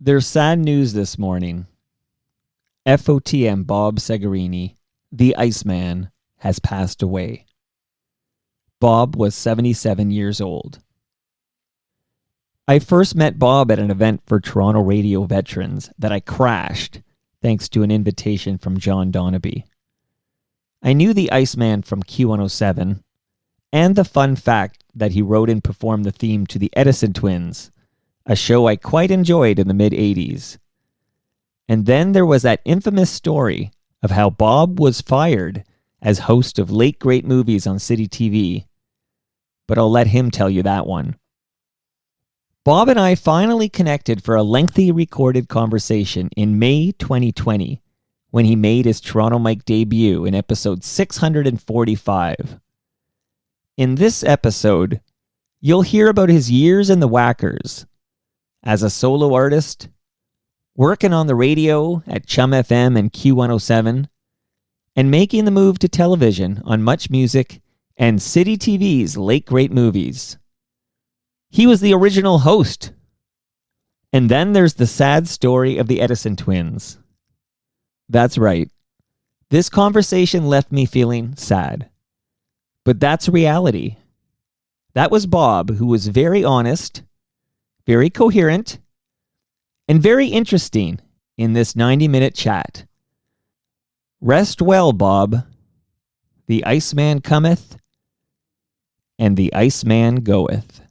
There's sad news this morning. FOTM Bob Segarini, the Iceman, has passed away. Bob was 77 years old. I first met Bob at an event for Toronto radio veterans that I crashed thanks to an invitation from John Donaby. I knew the Iceman from Q107 and the fun fact that he wrote and performed the theme to the Edison Twins, a show I quite enjoyed in the mid-'80s. And then there was that infamous story of how Bob was fired as host of Late Great Movies on CityTV, but I'll let him tell you that one. Bob and I finally connected for a lengthy recorded conversation in May 2020 when he made his Toronto Mic debut in episode 645. In this episode, you'll hear about his years in the Wackers, as a solo artist, working on the radio at CHUM-FM and Q107, and making the move to television on MuchMusic and CityTV's Late Great Movies. He was the original host. And then there's the sad story of the Edison Twins. That's right. This conversation left me feeling sad. But that's reality. That was Bob, who was very honest, very coherent, and very interesting in this 90-minute chat. Rest well, Bob. The Iceman cometh, and the Iceman goeth.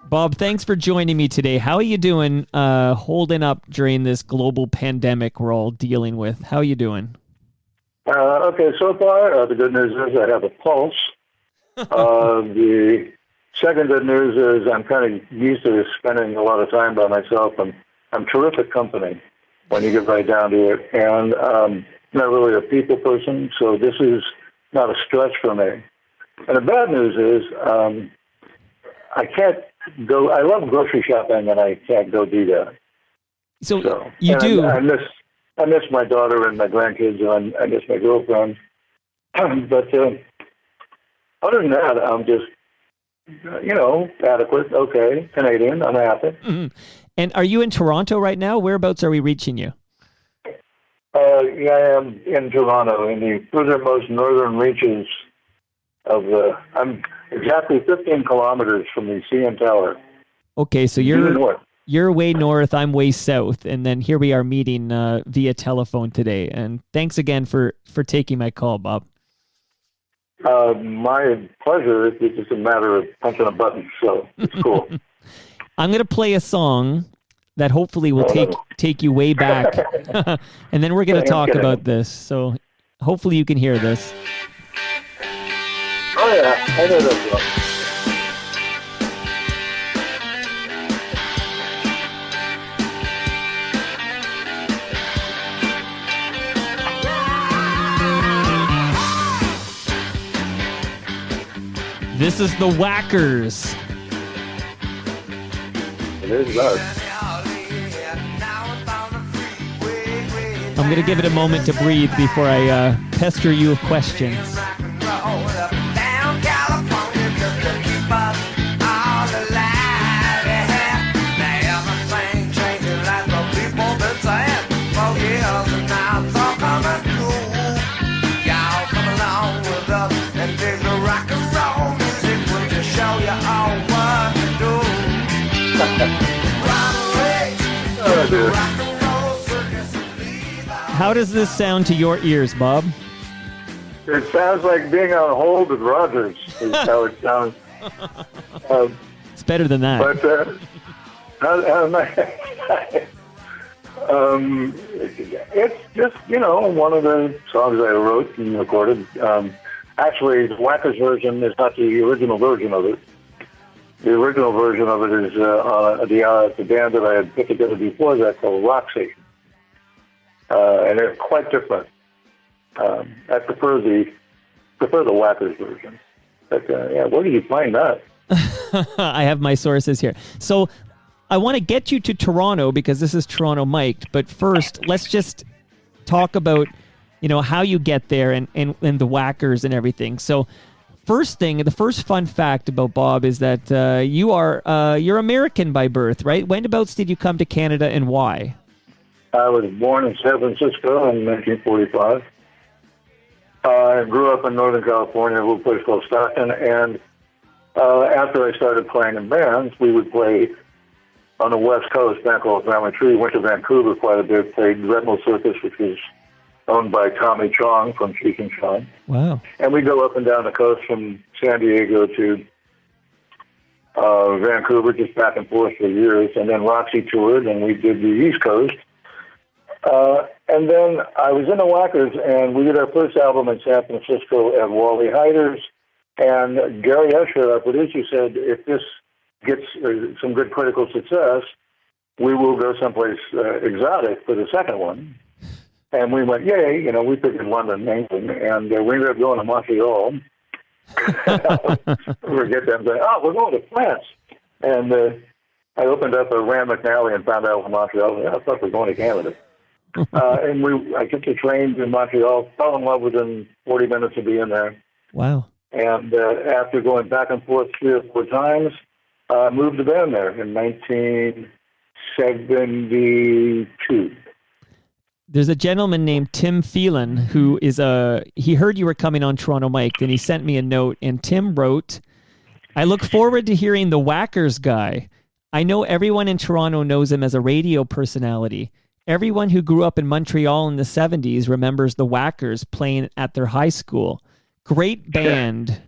Bob, thanks for joining me today. How are you doing holding up during this global pandemic we're all dealing with? How are you doing? Okay, so far, the good news is I have a pulse. The second good news is I'm kind of used to spending a lot of time by myself, and I'm terrific company when you get right down to it. And I'm not really a people person, so this is not a stretch for me. And the bad news is I can't go. I love grocery shopping, and I can't go do that. So you do. I miss my daughter and my grandkids, and I miss my girlfriend. But other than that, I'm just, adequate, okay, Canadian, I'm happy. Mm-hmm. And are you in Toronto right now? Whereabouts are we reaching you? Yeah, I am in Toronto, in the furthermost northern reaches of I'm exactly 15 kilometers from the CN Tower. Okay, so you're way north, I'm way south, and then here we are meeting via telephone today. And thanks again for taking my call, Bob. My pleasure. It's just a matter of punching a button, so it's cool. I'm going to play a song that hopefully will take you way back, and then we're going to talk about this. So hopefully you can hear this. Oh yeah, I know that song. This is the Wackers. It is love. I'm going to give it a moment to breathe before I pester you with questions. How does this sound to your ears, Bob? It sounds like being on hold with Rogers, is how it sounds. It's better than that. But it's just, one of the songs I wrote and recorded. Actually, the Wackers version is not the original version of it. The original version of it is the band that I had put together before that called Roxy. And they're quite different. I prefer the Wackers version. But where did you find that? I have my sources here. So I want to get you to Toronto because this is Toronto Mic'd. But first, let's just talk about how you get there and the Wackers and everything. So the first fun fact about Bob is that you're American by birth, right? Whenabouts did you come to Canada and why? I was born in San Francisco in 1945. I grew up in Northern California, a little place called Stockton, and after I started playing in bands, we would play on the West Coast, a band called Family Tree. Went to Vancouver quite a bit, played Retinal Circus, which was owned by Tommy Chong from Cheech and Chong. Wow. And we go up and down the coast from San Diego to Vancouver, just back and forth for years. And then Roxy toured, and we did the East Coast. And then I was in the Wackers, and we did our first album in San Francisco at Wally Hyder's. And Gary Usher, our producer, said, if this gets some good critical success, we will go someplace exotic for the second one. And we went, yay, you know, we figured London, England, and we ended up going to Montreal. We get them saying, oh, we're going to France. And I opened up a Rand McNally and found out from Montreal, yeah, I thought we were going to Canada. And I took the train to Montreal, fell in love within 40 minutes of being there. Wow. And after going back and forth 3 or 4 times, moved the band there in 1972. There's a gentleman named Tim Phelan who is he heard you were coming on Toronto Mike, and he sent me a note, and Tim wrote, I look forward to hearing the Wackers guy. I know everyone in Toronto knows him as a radio personality. Everyone who grew up in Montreal in the 70s remembers the Wackers playing at their high school. Great band.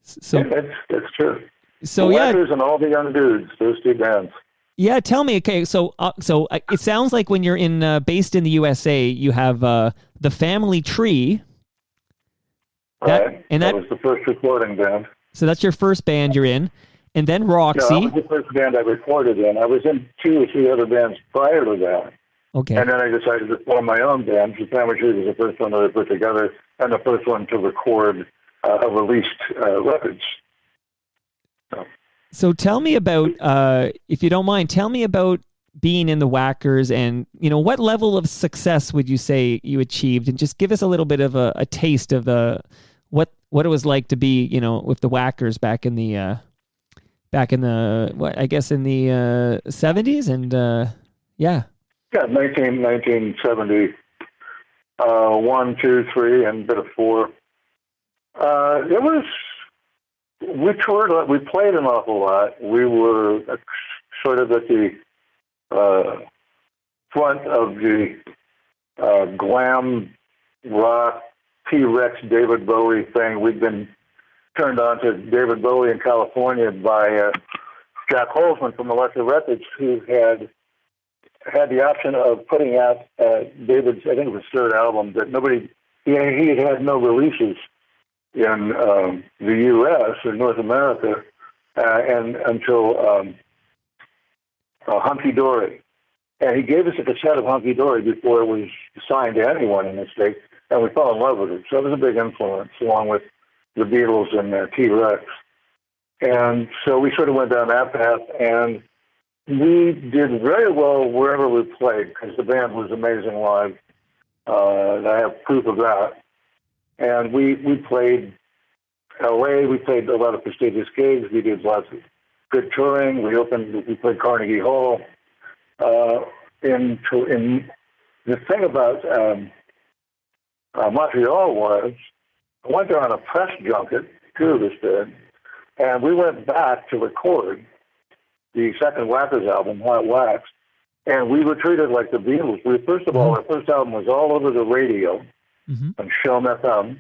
So yeah, that's true. So the yeah, Wackers and all the young dudes, those 2 bands. Yeah, tell me. Okay, so it sounds like when you're based in the USA, you have the Family Tree. That was the first recording band. So that's your first band you're in, and then Roxy. No, that was the first band I recorded in. I was in 2 or 3 other bands prior to that. Okay. And then I decided to form my own band. The Family Tree was the first one that I put together, and the first one to record released records. So tell me about, if you don't mind, tell me about being in the Wackers, and what level of success would you say you achieved, and just give us a little bit of a taste of what it was like to be with the Wackers back in the in the 70s and yeah. Yeah, 1970, 1, 2, 3, and a bit of 4. It was. We toured. We played an awful lot. We were sort of at the front of the glam rock T-Rex David Bowie thing. We'd been turned on to David Bowie in California by Jack Holzman from Elektra Records, who had the option of putting out David's, I think it was 3rd album, that he had no releases in the U.S. or North America and until Hunky Dory. And he gave us a cassette of Hunky Dory before it was signed to anyone in the States, and we fell in love with it. So it was a big influence, along with the Beatles and T-Rex. And so we sort of went down that path, and we did very well wherever we played, because the band was amazing live. I have proof of that. And we played L.A., we played a lot of prestigious gigs, we did lots of good touring, we played Carnegie Hall. The thing about Montreal was, I went there on a press junket, 2 of us did, and we went back to record the second Wackers album, Hot Wax, and we were treated like the Beatles. First of all, our first album was all over the radio, on CHUM-FM,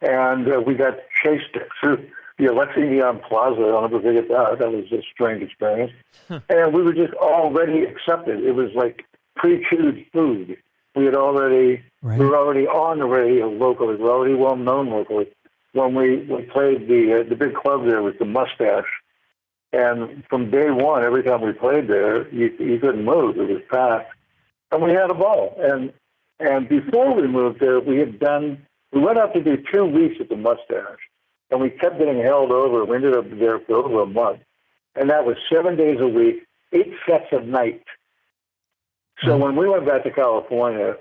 and we got chased through the Alexei Neon Plaza. I'll never forget that. That was a strange experience. And we were just already accepted. It was like pre-chewed food. We were already on the radio locally. We were already well known locally. When we played the big club there was the Mustache, and from day one, every time we played there, you couldn't move. It was packed, and we had a ball. And before we moved there, we went out to do 2 weeks at the Mustache, and we kept getting held over. We ended up there for over a month, and that was 7 days a week, 8 sets a night. So when we went back to California,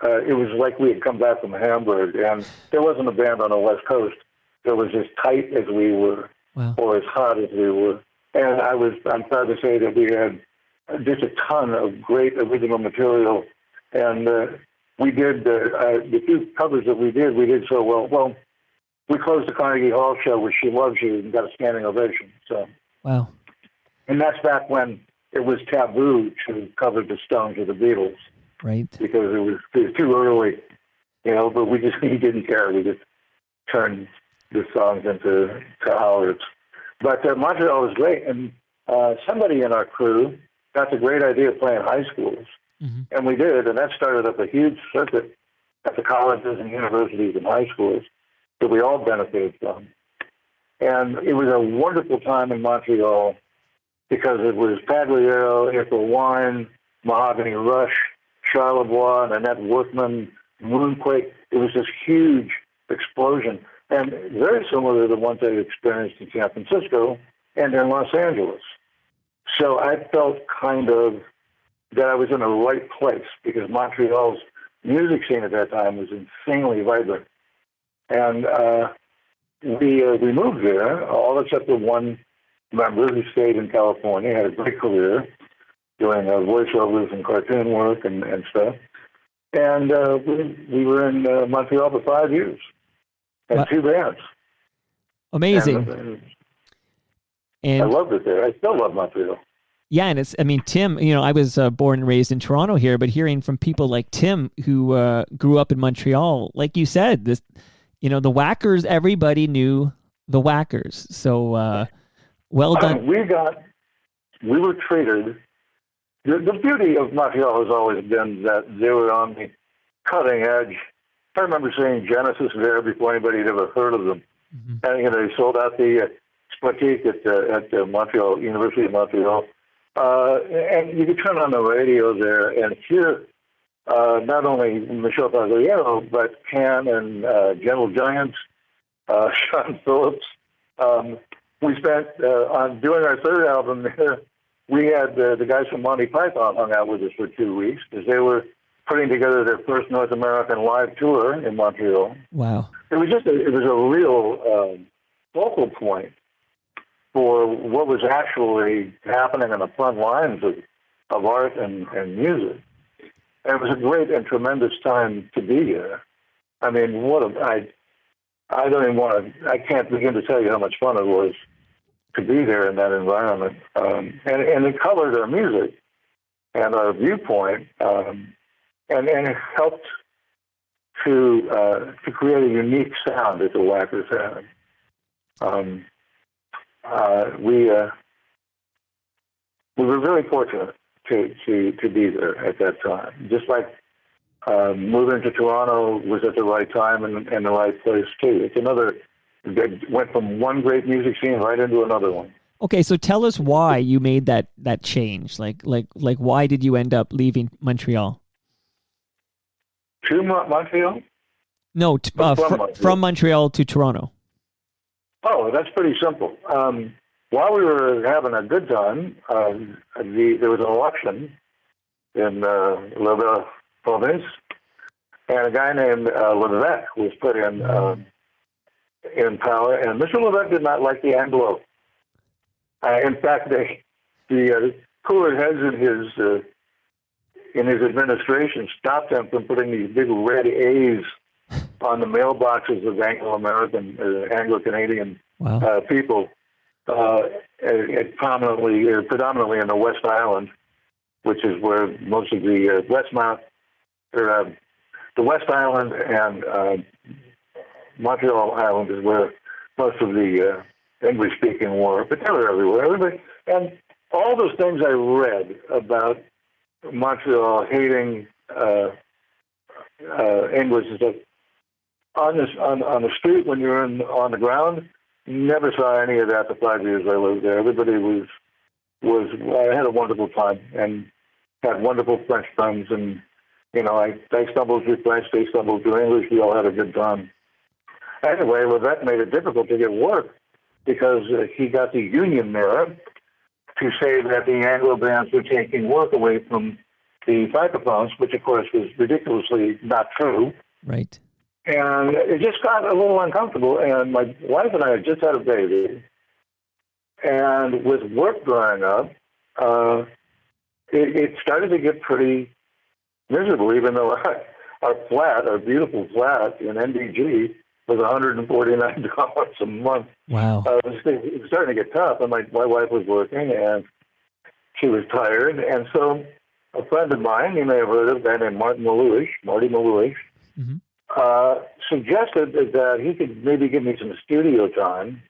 it was like we had come back from Hamburg, and there wasn't a band on the West Coast that was as tight as we were, Wow. or as hot as we were. And I'm proud to say that we had just a ton of great original material. And we did, the few covers that we did so well. Well, we closed the Carnegie Hall show with She Loves You and got a standing ovation. So, Wow. and that's back when it was taboo to cover the Stones or the Beatles, Right. because it was too early, but we didn't care. We just turned the songs into ours. But Montreal was great. And somebody in our crew got the great idea of playing high schools. Mm-hmm. And we did. And that started up a huge circuit at the colleges and universities and high schools that we all benefited from. And it was a wonderful time in Montreal because it was Pagliaro, April Wine, Mahogany Rush, Charlebois, Annette Workman, Moonquake. It was this huge explosion, and very similar to the ones I experienced in San Francisco and in Los Angeles. So I felt kind of that I was in the right place because Montreal's music scene at that time was insanely vibrant. And we moved there, all except for one member who stayed in California, had a great career doing voiceovers and cartoon work and stuff. And we were in Montreal for 5 years, had 2 bands. Amazing. And I loved it there. I still love Montreal. Yeah, and Tim, I was born and raised in Toronto here, but hearing from people like Tim who grew up in Montreal, like you said, the Wackers, everybody knew the Wackers. So well done. We were treated. The beauty of Montreal has always been that they were on the cutting edge. I remember seeing Genesis there before anybody had ever heard of them. Mm-hmm. And they sold out the Spotique at Montreal, University of Montreal. And you could turn on the radio there and hear not only Michel Pagliaro, but Can and Gentle Giants, Sean Phillips. We spent, on doing our 3rd album there, we had the guys from Monty Python hung out with us for 2 weeks because they were putting together their first North American live tour in Montreal. Wow. It was a real focal point for what was actually happening on the front lines of art and music. And it was a great and tremendous time to be here. I mean, I can't begin to tell you how much fun it was to be there in that environment. And it colored our music and our viewpoint, and it helped to create a unique sound that the Wackers had. We were very fortunate to be there at that time. Just like moving to Toronto was at the right time and the right place too. It's another that went from one great music scene right into another one. Okay, so tell us why you made that change. Like why did you end up leaving Montreal? To Montreal? No, from Montreal to Toronto. Oh, that's pretty simple. While we were having a good time, there was an election in La Province, and a guy named Levesque was put in power, and Mr. Levesque did not like the Anglo. In fact, the cooler heads in his administration stopped him from putting these big red A's on the mailboxes of Anglo-American, Anglo-Canadian people, predominantly in the West Island, which is where most of the the West Island and Montreal Island is where most of the English-speaking were, but they were everywhere. And all those things I read about Montreal hating English is that on the street when you're on the ground, never saw any of that the 5 years I lived there. Everybody I had a wonderful time and had wonderful French friends, and I stumbled through French, they stumbled through English. We all had a good time. Anyway, Levesque made it difficult to get work because he got the union there to say that the Anglo bands were taking work away from the microphones, which of course was ridiculously not true. Right. And it just got a little uncomfortable. And my wife and I had just had a baby. And with work growing up, it started to get pretty miserable, even though our beautiful flat in NDG was $149 a month. Wow. It was starting to get tough, and my wife was working, and she was tired. And so a friend of mine, you may have heard of, a guy named Marty Maluish, Mm-hmm. Suggested that he could maybe give me some studio time.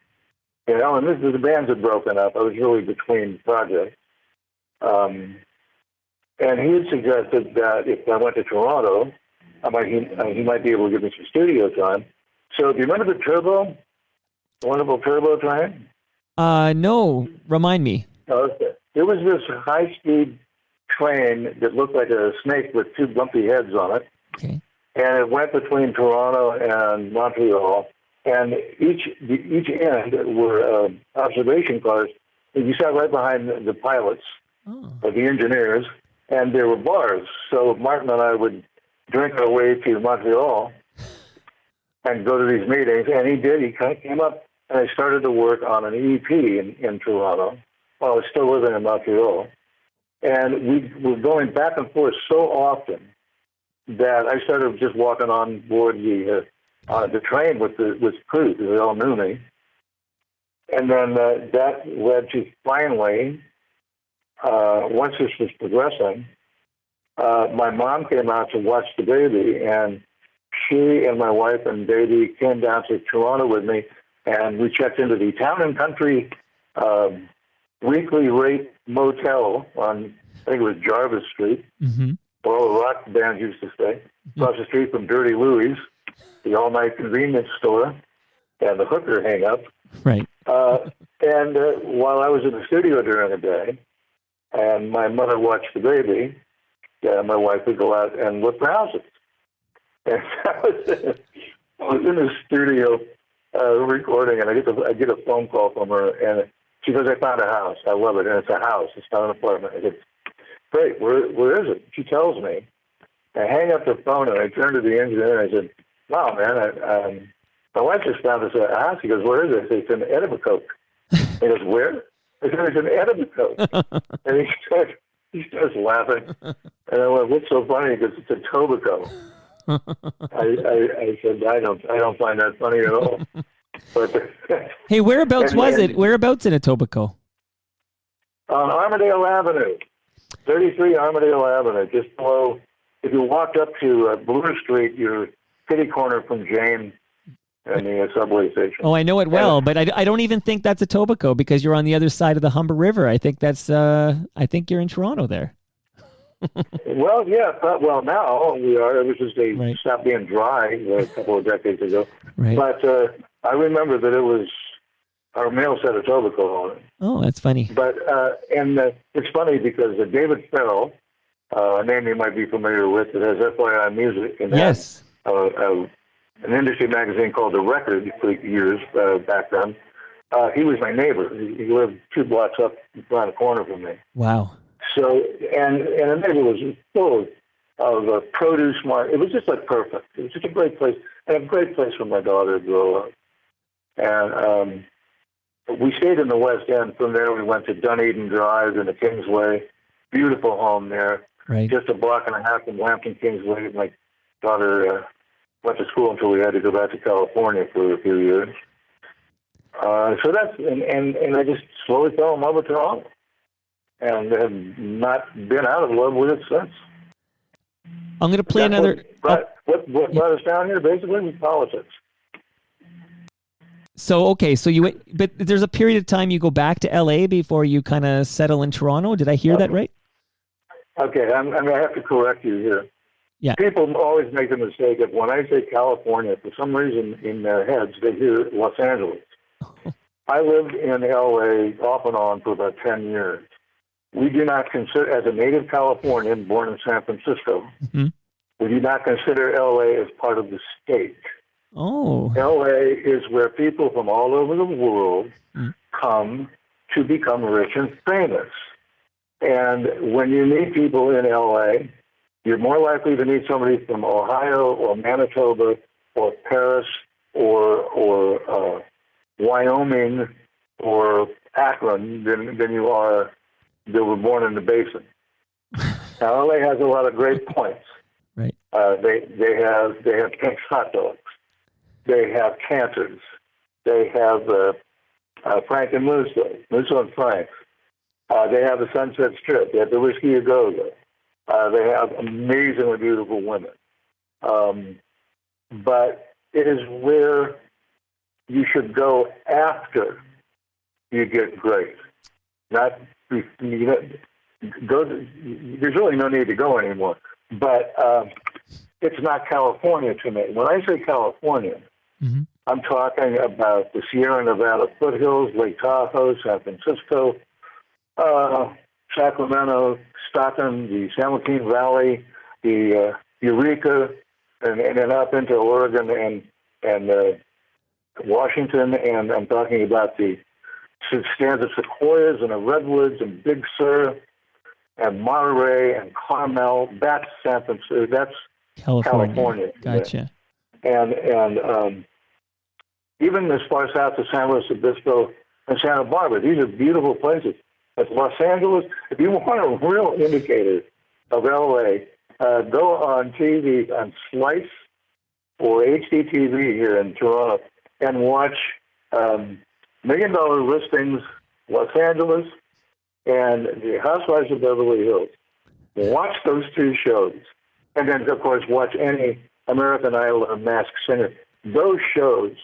You know, and the bands had broken up. I was really between projects. And he had suggested that if I went to Toronto, he might be able to give me some studio time. So do you remember the Turbo? The wonderful Turbo train? No. Remind me. Okay. It was this high-speed train that looked like a snake with two bumpy heads on it. Okay. And it went between Toronto and Montreal. And each end were observation cars. And you sat right behind the pilots, or the engineers, and there were bars. So Martin and I would drink our way to Montreal and go to these meetings. And he did. He kind of came up, and I started to work on an EP in Toronto while I was still living in Montreal. And we were going back and forth so often that I started just walking on board the train with crew, because they all knew me. And then that led to finally, once this was progressing, my mom came out to watch the baby, and she and my wife and baby came down to Toronto with me, and we checked into the Town and Country weekly rate motel on, I think it was Jarvis Street, Mm-hmm. where all the rock bands used to stay, across the street from Dirty Louie's, the all-night convenience store, and the hooker hang-up. Right. And while I was in the studio during the day, and my mother watched the baby, my wife would go out and look for houses. And I was in the studio recording, and I get a phone call from her, and she goes, "I found a house. I love it, and it's a house. It's not an apartment." I said, "Great. Where is it?" She tells me. I hang up the phone, and I turn to the engineer, and I said, "Wow, man, my wife just found us a house." He goes, "Where is it?" I said, "It's in Etobicoke." He goes, "Where?" I said, "It's in Etobicoke." And he starts laughing. And I went, "What's so funny?" He goes, "It's in Etobicoke." I said, I don't find that funny at all. But Hey, whereabouts was it? Whereabouts in Etobicoke? On Armadale Avenue, 33 Armadale Avenue, just below. If you walked up to Bloor Street, you're kitty corner from Jane and the subway station. Oh, I know it well, but I don't even think that's Etobicoke because you're on the other side of the Humber River. I think I think you're in Toronto there. Well, yeah, but now we are. It was just Right. stopped being dry a couple of decades ago. Right. But I remember that it was our mail said Etobicoke on it. Oh, that's funny. But it's funny because David Farrell, a name you might be familiar with, that has FYI Music, and Yes. an industry magazine called The Record for years back then. He was my neighbor. He lived 2 blocks up around the corner from me. Wow. So, and the neighbor was full of produce market. It was just like perfect. It was just a great place, and a great place for my daughter to grow up. And we stayed in the West End. From there, we went to Dunedin Drive and the Kingsway. Beautiful home there. Right. Just a block and a half from Lambton Kingsway. My daughter went to school until we had to go back to California for a few years. So that's, and I just slowly fell in love with Toronto. And have not been out of love with it since. I'm going to play another. What brought us down here basically was politics. So, okay, but there's a period of time you go back to LA before you kind of settle in Toronto. Did I hear that right? Okay, I'm going to have to correct you here. Yeah. People always make the mistake of when I say California, for some reason in their heads, they hear Los Angeles. I lived in LA off and on for about 10 years. We do not consider, as a native Californian born in San Francisco, Mm-hmm. we do not consider LA as part of the state. Oh. LA is where people from all over the world come to become rich and famous. And when you meet people in LA, you're more likely to meet somebody from Ohio or Manitoba or Paris or Wyoming or Akron than you are that were born in the basin. Now, LA has a lot of great points. Right. They have Pink's hot dogs. They have Cantors. They have Frank and Musso and Frank's. They have the Sunset Strip. They have the Whiskey A Go Go. They have amazingly beautiful women. But it is where you should go after you get great. Not go. There's really no need to go anymore. But it's not California to me. When I say California, mm-hmm. I'm talking about the Sierra Nevada foothills, Lake Tahoe, San Francisco, Sacramento, Stockton, the San Joaquin Valley, the Eureka, and then up into Oregon and Washington. And I'm talking about the stands of sequoias and the redwoods and Big Sur and Monterey and Carmel. That's San Francisco. That's California. Gotcha. And even as far south as San Luis Obispo and Santa Barbara, these are beautiful places. But Los Angeles, if you want a real indicator of LA, go on TV on Slice or HDTV here in Toronto and watch $1 Million Listings Los Angeles and the Housewives of Beverly Hills. Watch those two shows. And then, of course, watch any American Idol or Masked Singer. Those shows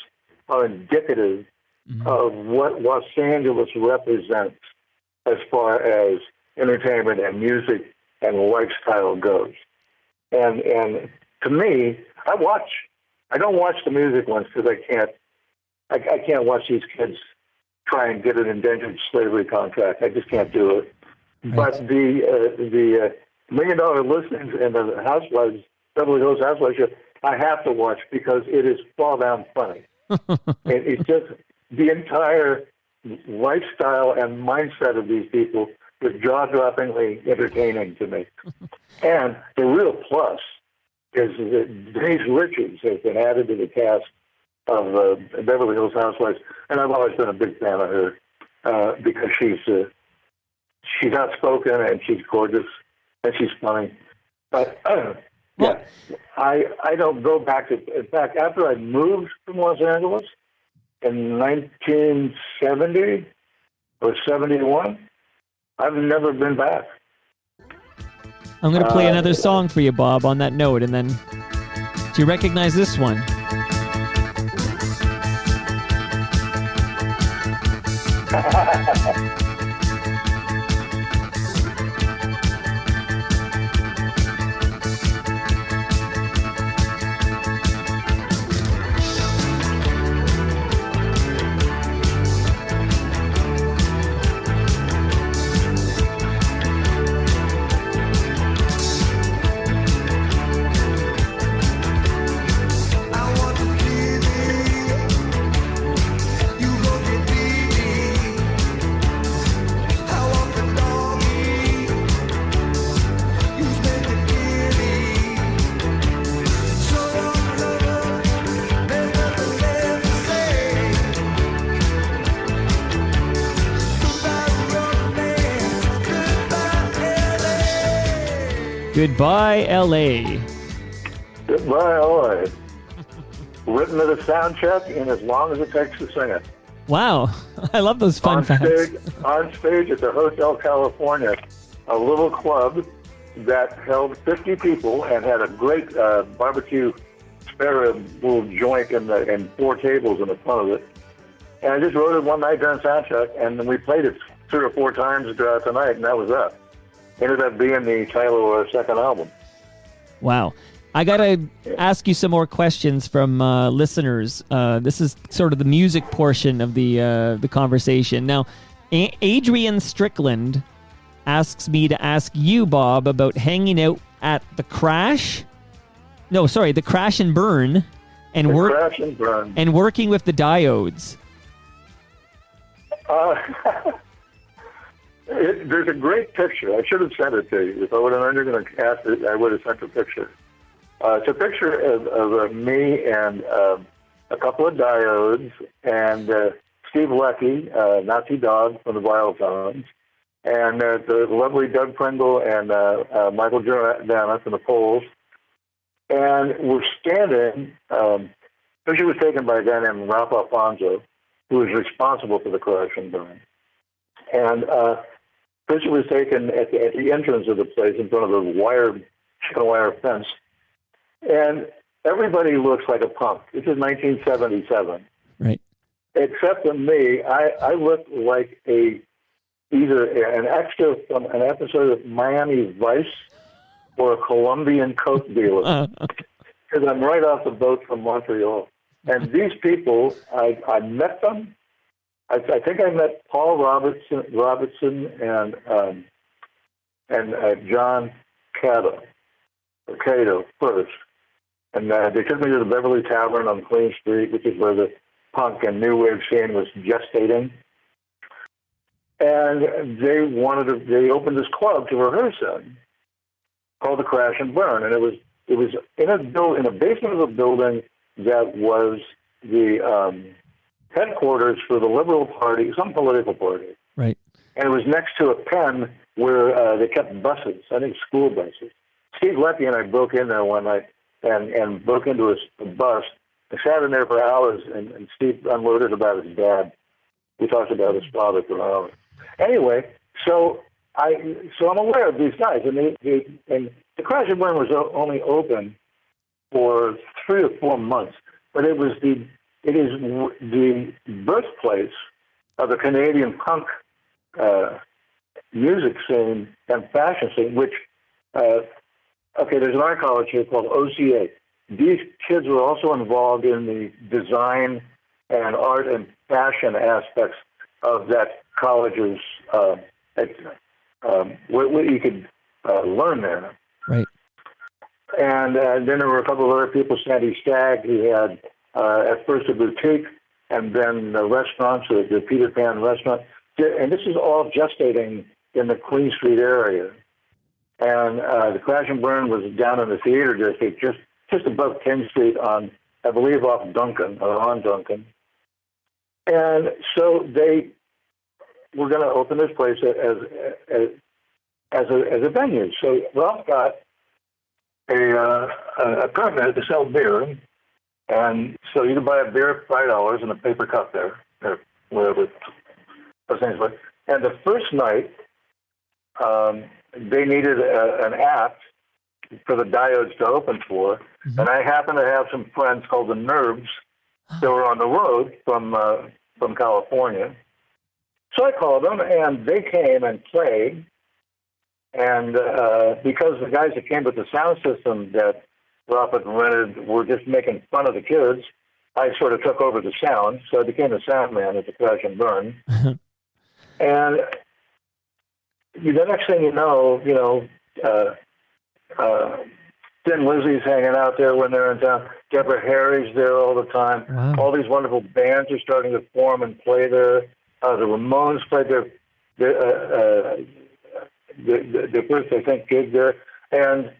are indicative mm-hmm. of what Los Angeles represents as far as entertainment and music and lifestyle goes. And to me, I don't watch the music ones because I can't watch these kids try and get an indentured slavery contract. I just can't do it. Right. But the $1 Million Listings and the Housewives, Beverly Hills Housewives show, I have to watch because it is fall down funny. It's just the entire lifestyle and mindset of these people is jaw-droppingly entertaining to me. And the real plus is that Denise Richards has been added to the cast of Beverly Hills Housewives, and I've always been a big fan of her because she's outspoken and she's gorgeous and she's funny. But yeah, I don't go back to. In fact, after I moved from Los Angeles in 1970 or 71, I've never been back. I'm going to play another song for you, Bob, on that note, and then do you recognize this one? Goodbye, L.A. Goodbye, L.A. Written at a sound check in as long as it takes to sing it. Wow. I love those fun facts. On stage at the Hotel California, a little club that held 50 people and had a great barbecue spare little joint and 4 tables in the front of it. And I just wrote it one night during sound check, and then we played it 3 or 4 times throughout the night, and that was that. Ended up being the title of our second album. Wow. I got to ask you some more questions from listeners. This is sort of the music portion of the conversation. Now, Adrian Strickland asks me to ask you, Bob, about hanging out at the Crash. No, sorry, the Crash and Burn. Crash and Burn. And working with the Diodes. There's a great picture. I should have sent it to you. If I would have known you were going to cast it, I would have sent a picture. It's a picture of me and a couple of diodes and Steve Leckie, Nazi Dog from the Violetones, and the lovely Doug Pringle and Michael Giordano from the Poles. And we're standing, picture was taken by a guy named Ralph Alfonso, who was responsible for the crash and burn. And picture was taken at the entrance of the place in front of a chicken wire fence. And everybody looks like a punk. This is 1977. Right. Except for me, I look like either an extra from an episode of Miami Vice or a Colombian coke dealer. Because I'm right off the boat from Montreal. And these people, I met them. I think I met Paul Robertson and John Cato first. And they took me to the Beverly Tavern on Queen Street, which is where the punk and new wave scene was gestating. And they opened this club to rehearse in called the Crash and Burn. And it was in a basement of a building that was the headquarters for the Liberal Party, some political party. Right. And it was next to a pen where they kept buses, I think school buses. Steve Leckie and I broke in there one night and broke into a bus. I sat in there for hours, and Steve unloaded about his dad. We talked about his father for hours. Anyway, so I'm aware of these guys, and the Crash and Burn was only open for 3 or 4 months, but it is the birthplace of the Canadian punk music scene and fashion scene, which there's an art college here called OCA. These kids were also involved in the design and art and fashion aspects of that college's what you could learn there. Right. And then there were a couple of other people. Sandy Stagg, he had at first a boutique, and then the restaurants, the Peter Pan restaurant. And this is all gestating in the Queen Street area. And the Crash and Burn was down in the theater district, just above 10th Street on, I believe, on Duncan. And so they were going to open this place as a venue. So Ralph got a permit to sell beer, and so you could buy a beer at $5 in a paper cup there, or whatever those things were. And the first night, they needed an act for the diodes to open for, mm-hmm. And I happened to have some friends called the Nerves that were on the road from California. So I called them, and they came and played. And because the guys that came with the sound system that Ralph had rented were just making fun of the kids, I sort of took over the sound. So I became the sound man at the Crash and Burn. And the next thing you know, Thin Lizzy's hanging out there when they're in town. Deborah Harry's there all the time. Wow. All these wonderful bands are starting to form and play there. The Ramones played their first, I think, gig there. And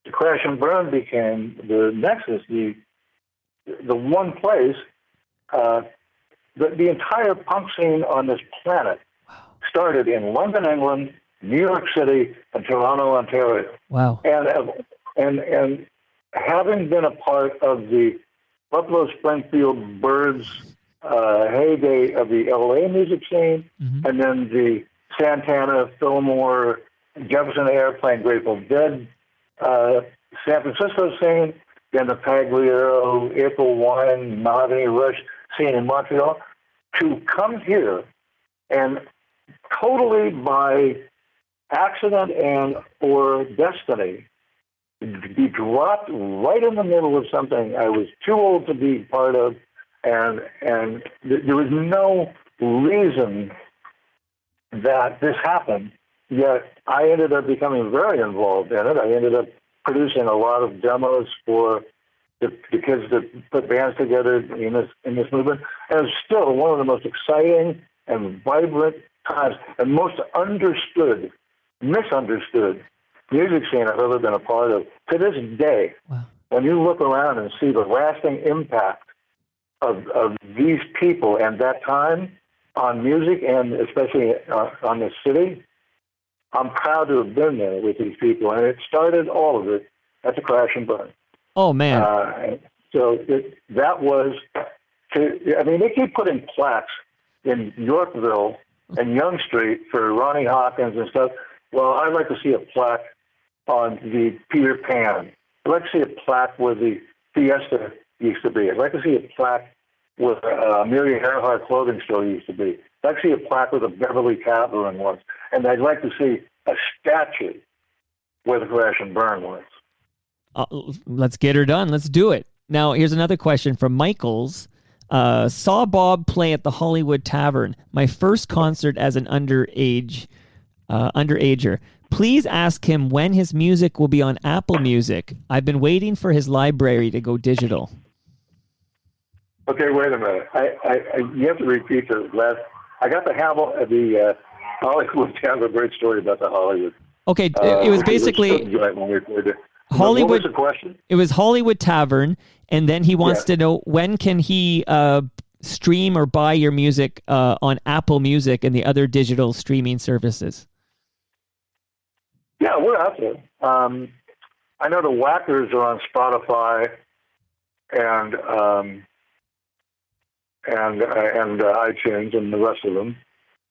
the Crash and Burn became the nexus, the one place. The entire punk scene on this planet started in London, England, New York City, and Toronto, Ontario. Wow. And having been a part of the Buffalo Springfield Birds heyday of the LA music scene, mm-hmm. and then the Santana, Fillmore, Jefferson Airplane, Grateful Dead, San Francisco scene, then the Pagliaro, April Wine, Mahogany Rush scene in Montreal, to come here and totally by accident and or destiny be dropped right in the middle of something I was too old to be part of, and there was no reason that this happened, yet I ended up becoming very involved in it. I ended up producing a lot of demos for the kids that put bands together in this movement. And it's still one of the most exciting and vibrant times and most misunderstood music scene I've ever been a part of to this day. Wow. when you look around and see the lasting impact of these people and that time on music and especially on the city, I'm proud to have been there with these people. And it started, all of it, at the Crash and Burn. Oh, man. That was, they keep putting plaques in Yorkville and Young Street for Ronnie Hawkins and stuff. Well, I'd like to see a plaque on the Peter Pan. I'd like to see a plaque where the Fiesta used to be. I'd like to see a plaque where Amelia Earhart clothing store used to be. I'd like to see a plaque where the Beverly Tavern was. And I'd like to see a statue where the Crash and Burn was. Let's get her done. Let's do it. Now, here's another question from Michaels. Saw Bob play at the Hollywood Tavern, my first concert as an underager. Please ask him when his music will be on Apple Music. I've been waiting for his library to go digital. Okay, wait a minute. You have to repeat the last. I got the Hollywood Tavern. A great story about the Hollywood. Okay, it was basically Hollywood. What was the question? It was Hollywood Tavern, and then he wants to know when can he stream or buy your music on Apple Music and the other digital streaming services. Yeah, we're out there. I know the Wackers are on Spotify and iTunes and the rest of them.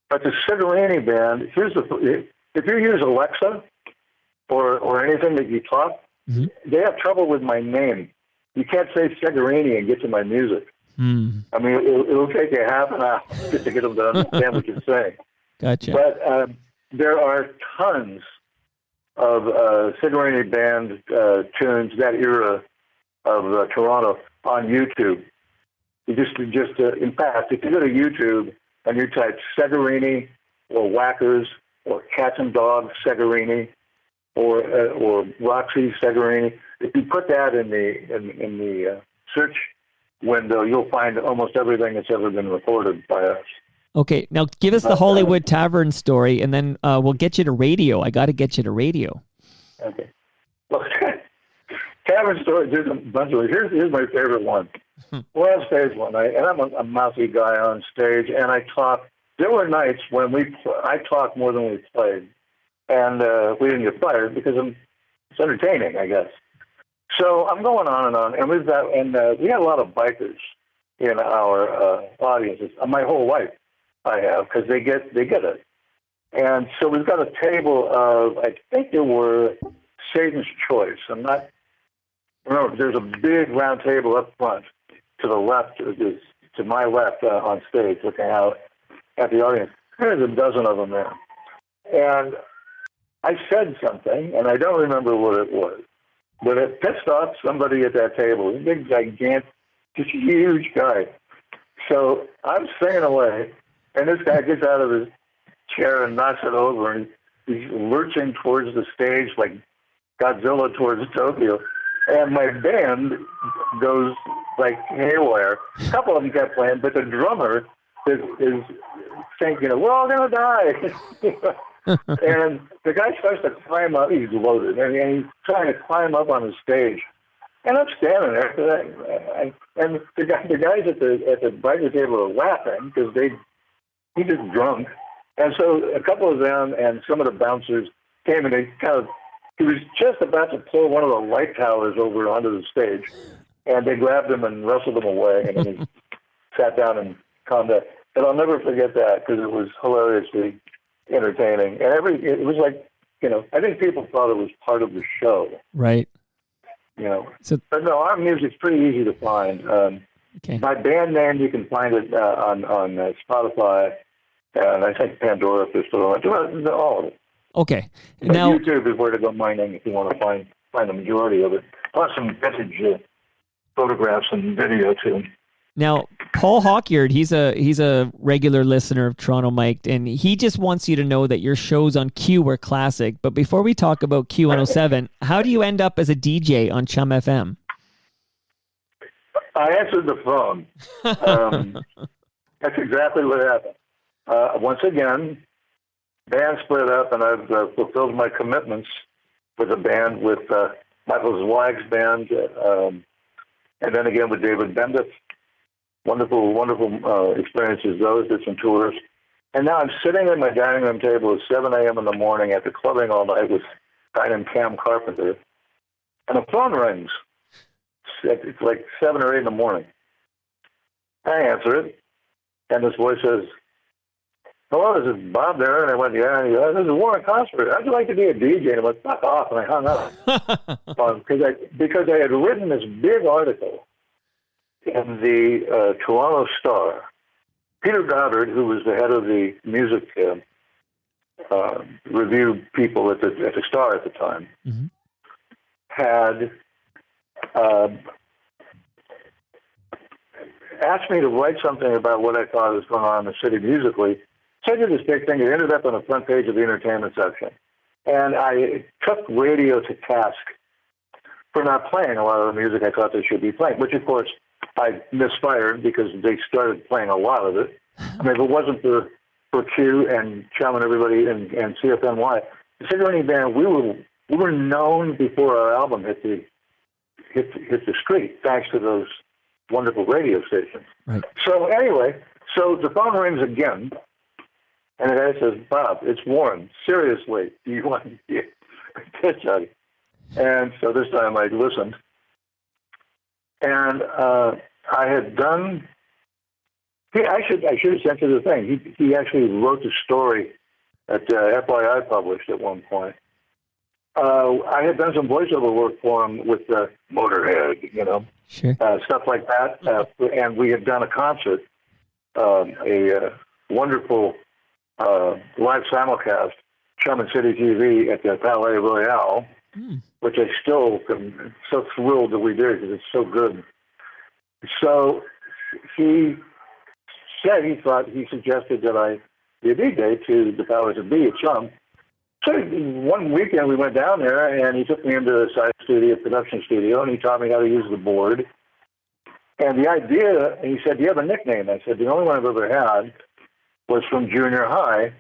But the Segarini band, if you use Alexa or anything that you talk, they have trouble with my name. You can't say Segarini and get to my music. I mean, it'll take you half an hour just to get them to understand what you're saying. Gotcha. But there are tons of Segarini band tunes, that era of Toronto, on YouTube. You just in fact, if you go to YouTube and you type Segarini or Wackers or Cats and Dogs Segarini or Roxy Segarini, if you put that in the search window, you'll find almost everything that's ever been recorded by us. Okay, now give us the Hollywood Tavern story, and then we'll get you to radio. I got to get you to radio. Okay. Well, Tavern story, there's a bunch of them. Here's my favorite one. We're on stage one night, and I'm a mouthy guy on stage, and I talk. There were nights when I talked more than we played, and we didn't get fired because it's entertaining, I guess. So I'm going on, and we had a lot of bikers in our audiences. My whole life, I have, because they get it. And so we've got a table of, I think there were Satan's Choice. Remember, there's a big round table up front to the left, to my left on stage, looking out at the audience. There's a dozen of them there. And I said something, and I don't remember what it was, but it pissed off somebody at that table. A big, gigantic, just huge guy. So I'm singing away, and this guy gets out of his chair and knocks it over, and he's lurching towards the stage like Godzilla towards Tokyo. And my band goes like haywire. A couple of them kept playing, but the drummer is thinking, we're all going to die. And the guy starts to climb up. He's loaded, and he's trying to climb up on the stage. And I'm standing there, and the guys at the biker table are laughing because he just drunk. And so a couple of them and some of the bouncers came, and he was just about to pull one of the light towers over onto the stage, and they grabbed him and wrestled him away, and then he sat down and calmed down. And I'll never forget that because it was hilariously entertaining. And it was like, I think people thought it was part of the show. Right. But no, our music's pretty easy to find. Okay. My band name, you can find it on Spotify, and I think Pandora, if they're still on. All of it. Okay. But now YouTube is where to go mining if you want to find the majority of it. Plus some vintage photographs and video too. Now, Paul Hawkyard, he's a regular listener of Toronto Mic'd, and he just wants you to know that your shows on Q were classic. But before we talk about Q107, how do you end up as a DJ on CHUM-FM? I answered the phone. That's exactly what happened. Once again, band split up, and I've fulfilled my commitments with the band with Michael Zwag's band, and then again with David Bendith. Wonderful, wonderful experiences. Those did some tours. And now I'm sitting at my dining room table at 7 a.m. in the morning after clubbing all night with a guy named Cam Carpenter. And the phone rings. It's like 7 or 8 in the morning. I answer it. And this voice says, "Hello, this is Bob there." And I went, "Yeah." And he goes, "This is Warren Cosper. How'd you like to be a DJ?" And I went, "Fuck off." And I hung up. Because I had written this big article in the Toronto Star. Peter Goddard, who was the head of the music review people at the Star at the time, had asked me to write something about what I thought was going on in the city musically. So I did this big thing. It ended up on the front page of the entertainment section. And I took radio to task for not playing a lot of the music I thought they should be playing, which, of course, I misfired because they started playing a lot of it. I mean, if it wasn't for Q and Chum and everybody and CFNY, the Segarini Band, we were known before our album hit the street, thanks to those wonderful radio stations. Right. So anyway, the phone rings again, and the guy says, "Bob, it's Warren. Seriously, do you want to be a disc?" And so this time I listened, and I had done. I should have sent you the thing. He actually wrote the story that FYI published at one point. I had done some voiceover work for him with Motorhead, sure. Stuff like that, and we had done a concert, a wonderful live simulcast, CHUM and CityTV at the Palais Royale, which I still am so thrilled that we did because it's so good. So he said he suggested that I be a DJ to the powers that be at CHUM. So one weekend we went down there, and he took me into the side studio, production studio, and he taught me how to use the board. And the idea, and he said, "Do you have a nickname?" I said, "The only one I've ever had was from junior high."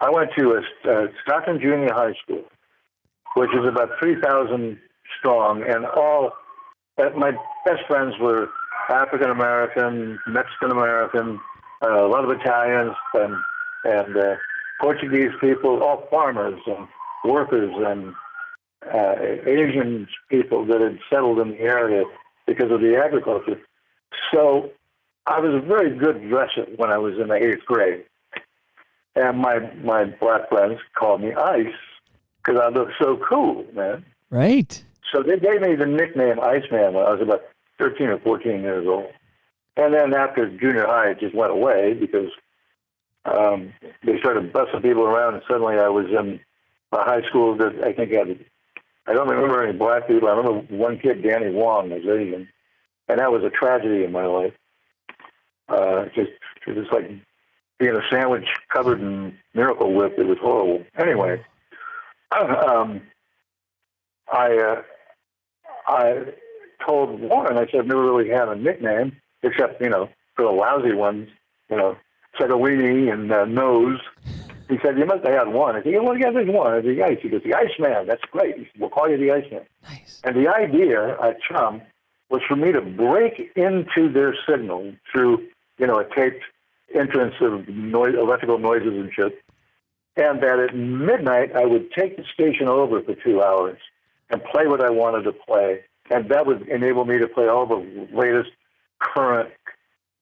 I went to a Stockton Junior High School, which is about 3,000 strong, and my best friends were African-American, Mexican-American, a lot of Italians, and Portuguese people, all farmers and workers and Asian people that had settled in the area because of the agriculture. So I was a very good dresser when I was in the 8th grade. And my black friends called me Ice because I looked so cool, man. Right. So they gave me the nickname Iceman when I was about 13 or 14 years old. And then after junior high, it just went away because they started busting people around, and suddenly I was in a high school that I think I don't remember any black people. I remember one kid, Danny Wong, was Asian, and that was a tragedy in my life. Just like being a sandwich covered in Miracle Whip. It was horrible. Anyway, I told Warren, I said, "I've never really had a nickname, except, for the lousy ones, Segarini and Nose." He said, "You must have had one." I said, "Well, yeah, there's one. The Ice." He goes, "The Iceman. That's great. He said, we'll call you the Iceman." Nice. And the idea at CHUM was for me to break into their signal through, a taped entrance of electrical noises and shit. And that at midnight, I would take the station over for 2 hours and play what I wanted to play. And that would enable me to play all the latest current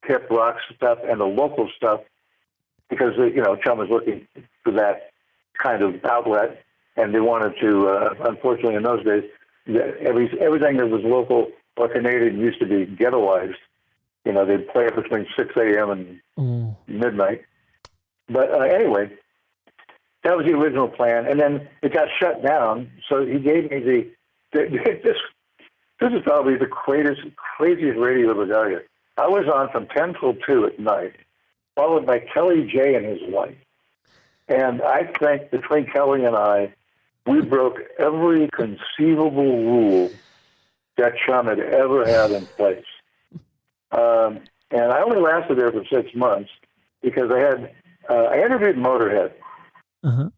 hip rock stuff and the local stuff because, CHUM was looking for that kind of outlet. And they wanted to, unfortunately in those days, everything that was local or Canadian used to be ghettoized. They'd play it between 6 a.m. and midnight. But anyway, that was the original plan. And then it got shut down. So he gave me this is probably the craziest radio ever got here. I was on from 10 till 2 at night, followed by Kelly J and his wife. And I think between Kelly and I, we broke every conceivable rule that CHUM had ever had in place. And I only lasted there for 6 months because I interviewed Motorhead. Uh-huh.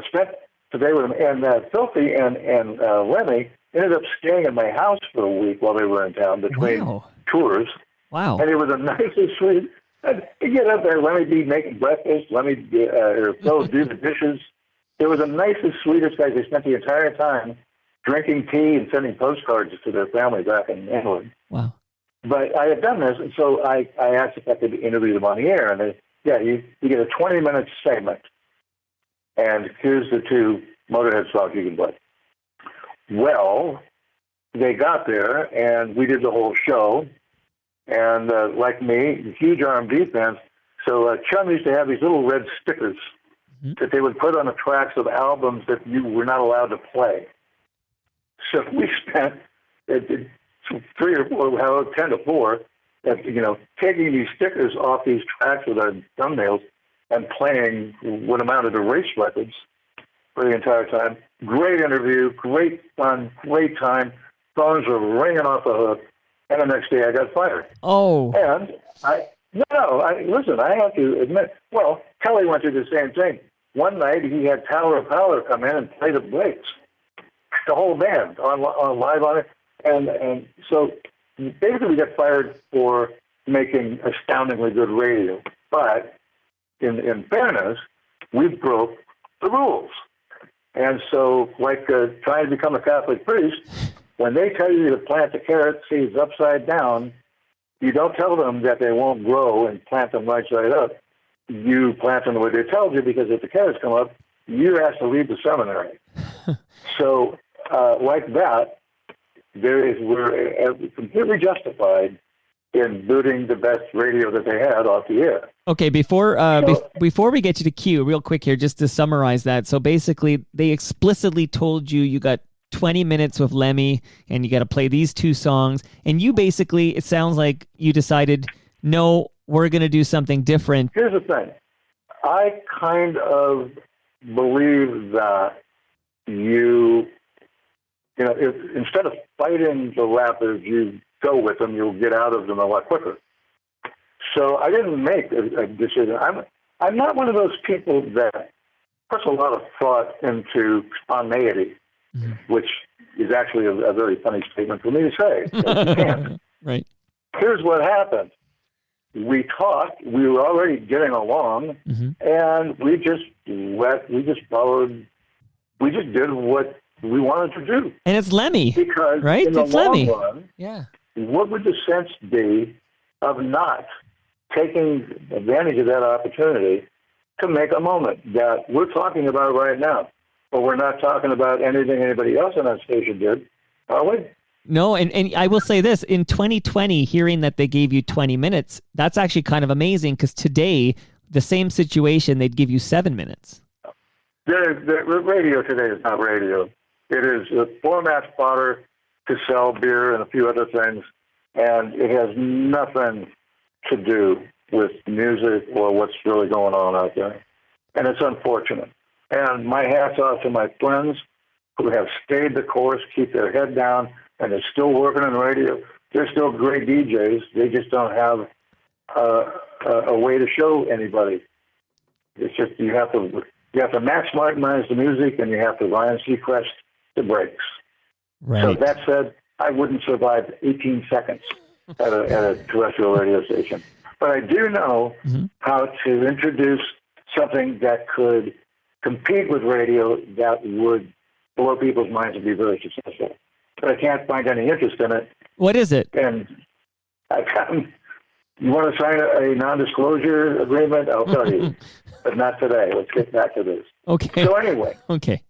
Spent So they were, and Filthy and Lemmy ended up staying in my house for a week while they were in town between tours. Wow. And it was the nicest, sweet. You get up there, let me be making breakfast, let me or Phil do the dishes. It was the nicest, sweetest guys. They spent the entire time drinking tea and sending postcards to their family back in England. Wow. But I had done this, and so I asked if I could interview them on the air. And you get a 20-minute segment, and here's the 2 Motorhead songs you can play. Well, they got there, and we did the whole show. And like me, huge R&B fans. So Chum used to have these little red stickers that they would put on the tracks of albums that you were not allowed to play. So we spent 3 or 4, 10 to 4, taking these stickers off these tracks with our thumbnails and playing what amounted to race records for the entire time. Great interview, great fun, great time. Phones were ringing off the hook. And the next day I got fired. Oh. And listen, I have to admit, well, Kelly went through the same thing. One night he had Tower of Power come in and play the breaks. The whole band on live on it. And so basically we got fired for making astoundingly good radio. But in fairness, we broke the rules. And so, like trying to become a Catholic priest, when they tell you to plant the carrot seeds upside down, you don't tell them that they won't grow and plant them right side up. You plant them the way they told you, because if the carrots come up, you have to leave the seminary. So, like that, we're completely justified in booting the best radio that they had off the air. Okay, before we get you to Q, real quick here, just to summarize that. So basically, they explicitly told you got 20 minutes with Lemmy, and you got to play these 2 songs. And you basically, it sounds like you decided, no, we're going to do something different. Here's the thing. I kind of believe that if instead of fighting the rappers, you go with them, you'll get out of them a lot quicker. So I didn't make a decision. I'm not one of those people that puts a lot of thought into spontaneity. Which is actually a very funny statement for me to say. You can't. Right. Here's what happened. We talked. We were already getting along, and we just did what we wanted to do. And it's Lemmy, because right? In the it's long Lemmy. Run, yeah. What would the sense be of not taking advantage of that opportunity to make a moment that we're talking about right now? But we're not talking about anything anybody else on that station did, are we? No, and I will say this, in 2020, hearing that they gave you 20 minutes, that's actually kind of amazing, because today, the same situation, they'd give you 7 minutes. The radio today is not radio. It is a format fodder to sell beer and a few other things, and it has nothing to do with music or what's really going on out there. And it's unfortunate. And my hat's off to my friends who have stayed the course, keep their head down, and they're still working on radio. They're still great DJs. They just don't have a way to show anybody. It's just you have to maximize the music, and you have to Ryan Seacrest the breaks. Right. So that said, I wouldn't survive 18 seconds at a terrestrial radio station. But I do know how to introduce something that could compete with radio that would blow people's minds and be very successful. But I can't find any interest in it. What is it? And you want to sign a non-disclosure agreement? I'll tell you. But not today. Let's get back to this. Okay. So anyway. Okay.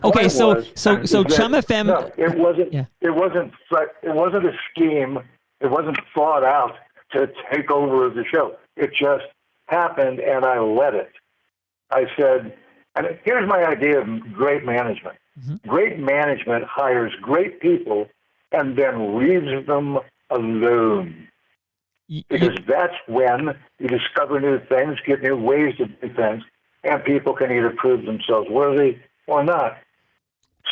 Okay. So CHUM-FM. No, it wasn't. Yeah. It wasn't a scheme. It wasn't thought out to take over the show. It just happened, and I let it. I said, and here's my idea of great management. Great management hires great people and then leaves them alone. Because that's when you discover new things, get new ways to do things, and people can either prove themselves worthy or not.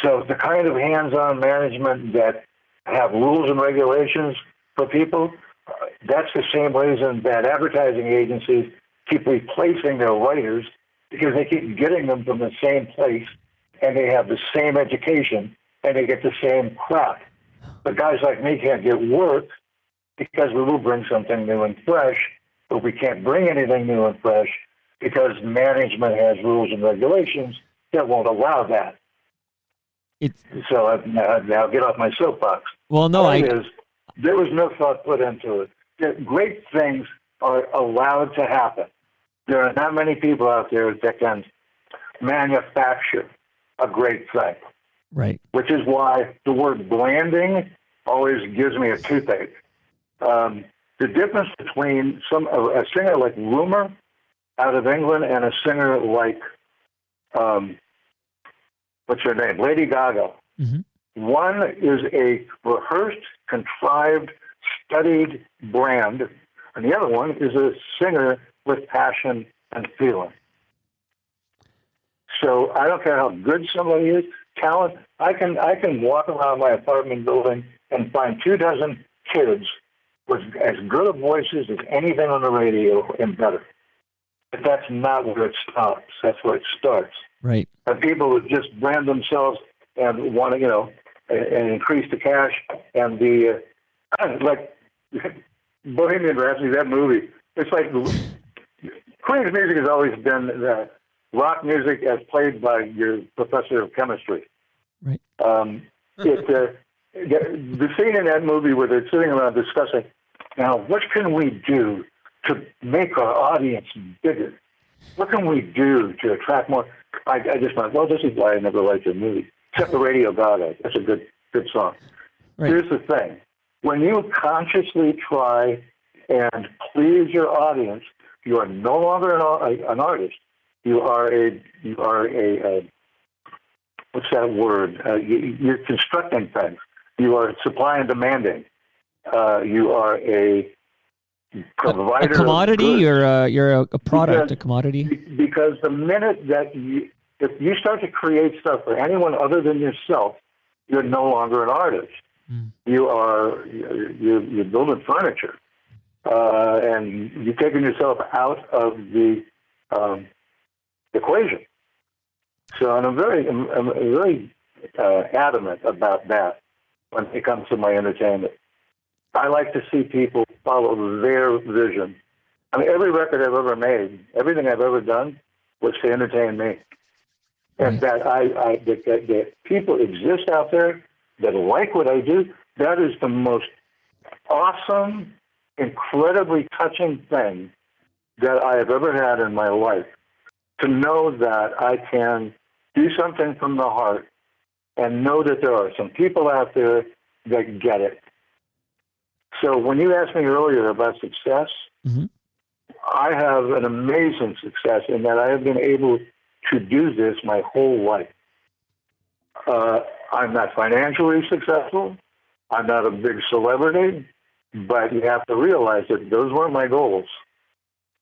So the kind of hands-on management that have rules and regulations for people, that's the same reason that advertising agencies keep replacing their writers, because they keep getting them from the same place and they have the same education, and they get the same crap. But guys like me can't get work because we will bring something new and fresh, but we can't bring anything new and fresh because management has rules and regulations that won't allow that. So now get off my soapbox. Well, no, there was no thought put into it. Great things are allowed to happen. There are not many people out there that can manufacture a great thing. Right. Which is why the word branding always gives me a toothache. The difference between a singer like Rumour out of England and a singer like, what's her name? Lady Gaga. Mm-hmm. One is a rehearsed, contrived, studied brand, and the other one is a singer with passion and feeling. So I don't care how good somebody is, talent. I can walk around my apartment building and find 24 kids with as good of voices as anything on the radio and better. But that's not where it stops. That's where it starts. Right. And people who just brand themselves and want to, and increase the cash and the like Bohemian Rhapsody, that movie. It's like Queen's music has always been rock music as played by your professor of chemistry. Right. The scene in that movie where they're sitting around discussing, now what can we do to make our audience bigger? What can we do to attract more? I just went, well, this is why I never liked the movie. Except the Radio Gaga. That's a good song. Right. Here's the thing. When you consciously try and please your audience, you are no longer an artist. You are a what's that word? You're constructing things. You are supply and demanding. You are a provider. A commodity, or you're a product, a commodity. Because the minute that if you start to create stuff for anyone other than yourself, you're no longer an artist. Mm. You're building furniture, and you're taking yourself out of the equation. So, and I'm very adamant about that when it comes to my entertainment. I like to see people follow their vision. I mean, every record I've ever made, everything I've ever done was to entertain me. And that that people exist out there that like what I do, that is the most awesome, incredibly touching thing that I have ever had in my life. To know that I can do something from the heart and know that there are some people out there that get it. So when you asked me earlier about success, mm-hmm. I have an amazing success in that I have been able to do this my whole life. I'm not financially successful. I'm not a big celebrity, but you have to realize that those weren't my goals.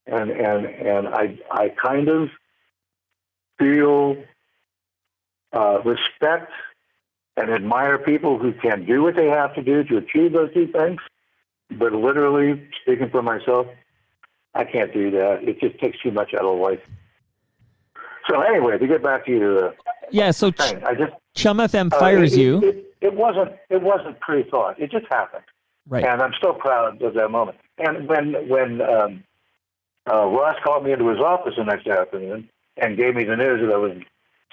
And I kind of feel respect and admire people who can do what they have to do to achieve those two things. But literally, speaking for myself, I can't do that. It just takes too much out of life. So anyway, to get back to you, so CHUM-FM fires you. It wasn't pre-thought. It just happened. Right. And I'm still proud of that moment. And when Ross called me into his office the next afternoon and gave me the news that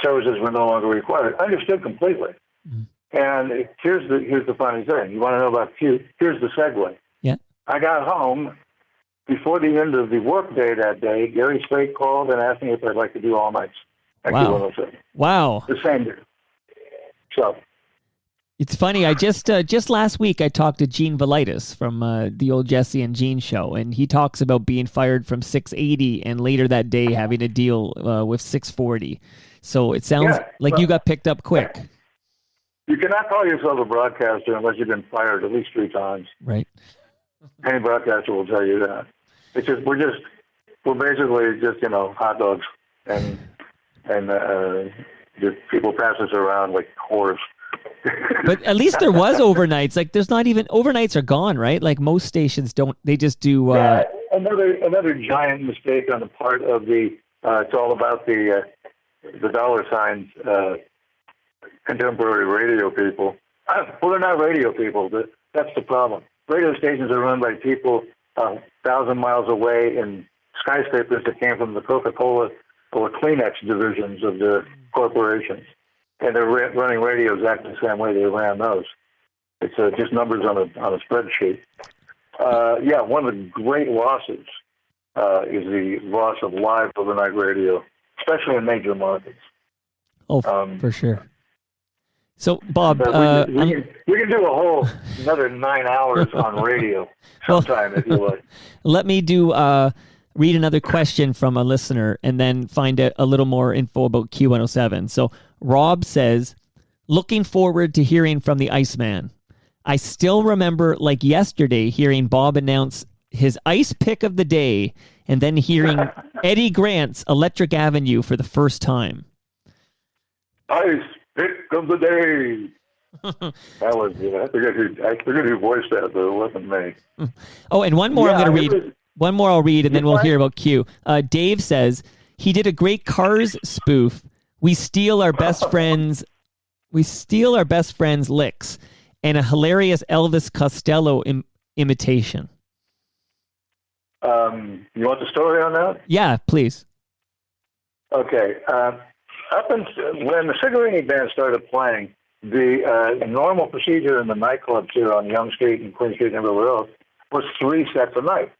services were no longer required, I understood completely. Mm. And here's the funny thing. You want to know about Q? Here's the segue. Yeah. I got home before the end of the workday that day. Gary Slate called and asked me if I'd like to do all nights at Q107. Wow. The same day. So. It's funny. I just last week I talked to Gene Velitis from the old Jesse and Gene show, and he talks about being fired from 680 and later that day having to deal with 640. So it sounds like you got picked up quick. You cannot call yourself a broadcaster unless you've been fired at least 3 times. Right. Any broadcaster will tell you that. It's just we're basically just hot dogs and just people pass us around like whores. But at least there was overnights. Like there's not even overnights are gone, right? Like most stations don't. They just do. Another giant mistake on the part of the. It's all about the dollar signs contemporary radio people. Well, they're not radio people. That's the problem. Radio stations are run by people 1,000 miles away in skyscrapers that came from the Coca-Cola or Kleenex divisions of the corporations. And they're running radio exactly the same way they ran those. It's just numbers on a spreadsheet. One of the great losses is the loss of live overnight radio, especially in major markets. Oh, for sure. So, Bob, we can do another 9 hours on radio sometime if you like. Let me read another question from a listener and then find out a little more info about Q107. So, Rob says, looking forward to hearing from the Iceman. I still remember like yesterday hearing Bob announce his ice pick of the day and then hearing Eddie Grant's Electric Avenue for the first time. Ice pick of the day. That was, I forget who voiced that, but it wasn't me. Oh, and one more I'm going to read. One more I'll read, and then we'll hear about Q. Dave says, he did a great Cars spoof. We steal our best friends' licks, and a hilarious Elvis Costello imitation. You want the story on that? Yeah, please. Okay. Up until when the Segarini band started playing, the normal procedure in the nightclubs here on Yonge Street and Queen Street and everywhere else was 3 sets a night.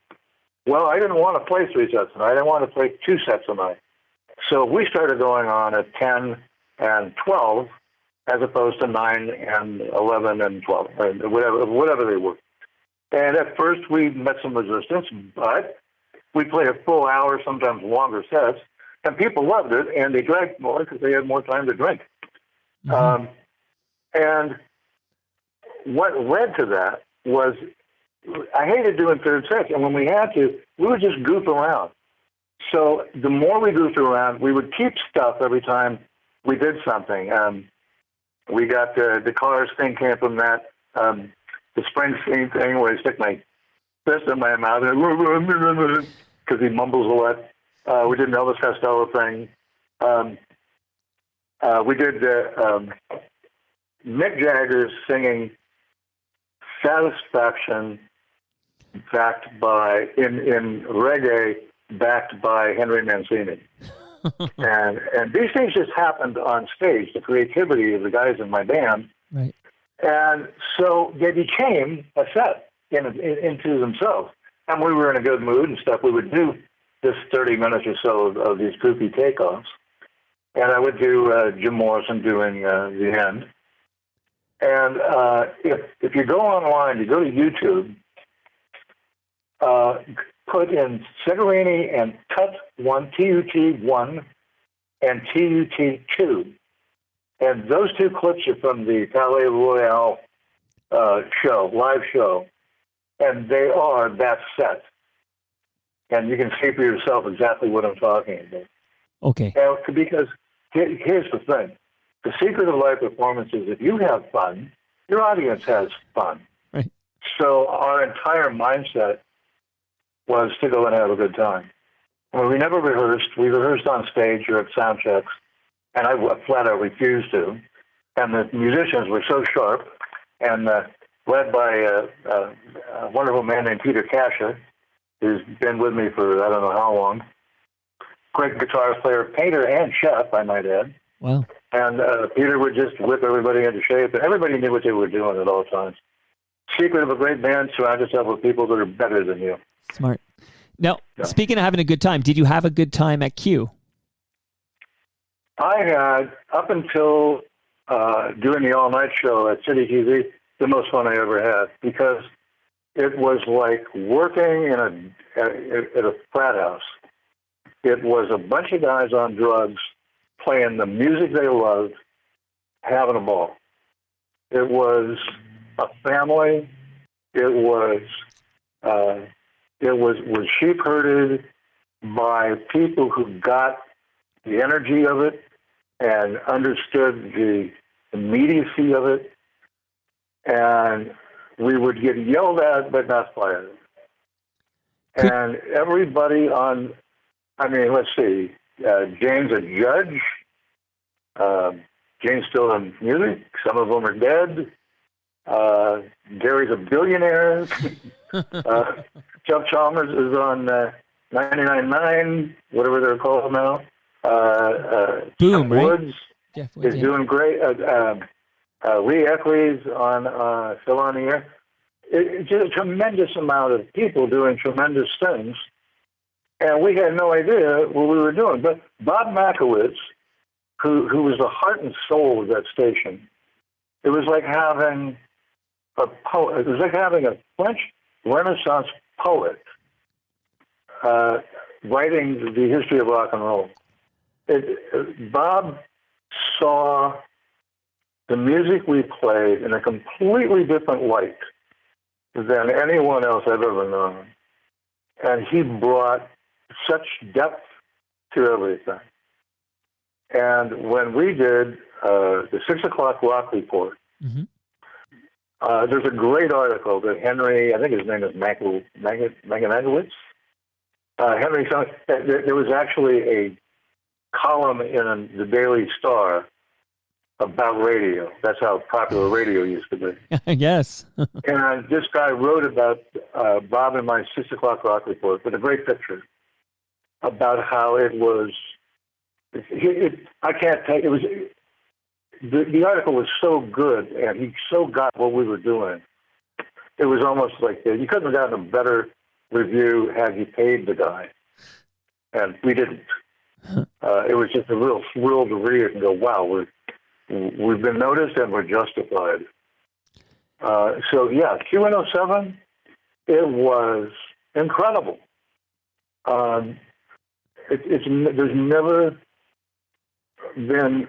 Well, I didn't want to play 3 sets a night. I wanted to play 2 sets a night. So we started going on at 10 and 12 as opposed to 9 and 11 and 12, or whatever they were. And at first we met some resistance, but we played a full hour, sometimes longer sets, and people loved it, and they drank more because they had more time to drink. Mm-hmm. And what led to that was I hated doing third sets, and when we had to, we would just goof around. So the more we goofed around, we would keep stuff every time we did something. We got the Cars thing came from that, the Springsteen thing where I stick my fist in my mouth because he mumbles a lot. We did an Elvis Costello thing. We did Mick Jagger singing Satisfaction backed by, in reggae, backed by Henry Mancini. and these things just happened on stage, the creativity of the guys in my band. Right. And so they became a set into themselves. And we were in a good mood and stuff. We would do this 30 minutes or so of these goofy takeoffs. And I would do Jim Morrison doing the end. And if you go online, you go to YouTube, put in Segarini and TUT1, TUT1 and TUT2. And those 2 clips are from the Palais Royal live show. And they are that set. And you can see for yourself exactly what I'm talking about. Okay. Because here's the thing. The secret of live performance is if you have fun, your audience has fun. Right. So our entire mindset was to go and have a good time. Well, we never rehearsed. We rehearsed on stage or at sound checks, and I flat out refused to. And the musicians were so sharp, and led by a wonderful man named Peter Kasha, who's been with me for I don't know how long. Great guitar player, painter, and chef, I might add. Wow. And Peter would just whip everybody into shape, and everybody knew what they were doing at all times. Secret of a great band, surround yourself with people that are better than you. Smart. Now, Speaking of having a good time, did you have a good time at Q? I had, up until doing the all-night show at CityTV, the most fun I ever had, because it was like working at a frat house. It was a bunch of guys on drugs playing the music they loved, having a ball. It was a family. It was sheep herded by people who got the energy of it and understood the immediacy of it. And we would get yelled at, but not fired. And everybody let's see, James a judge, Gene's still in music. Some of them are dead. Gary's a billionaire. Chuck Chalmers is on 99.9, whatever they're called now. Boom, Chuck right? Woods is doing great. Lee Eckley's still on the air. It's just a tremendous amount of people doing tremendous things, and we had no idea what we were doing. But Bob Makowitz, who was the heart and soul of that station, it was like having a poet. It was like having a French Renaissance poet writing the history of rock and roll. Bob saw the music we played in a completely different light than anyone else I've ever known. And he brought such depth to everything. And when we did the 6 o'clock rock report, there's a great article that Henry, I think his name is Manganowitz. Henry, there was actually a column in the Daily Star about radio. That's how popular radio used to be. Yes. And this guy wrote about Bob and my 6 o'clock rock report with a great picture about how it was. I can't take it was. The article was so good, and he so got what we were doing. It was almost like you couldn't have gotten a better review had you paid the guy, and we didn't. It was just a real thrill to read it and go, "Wow, we've been noticed and we're justified." So yeah, Q107, it was incredible. There's never been.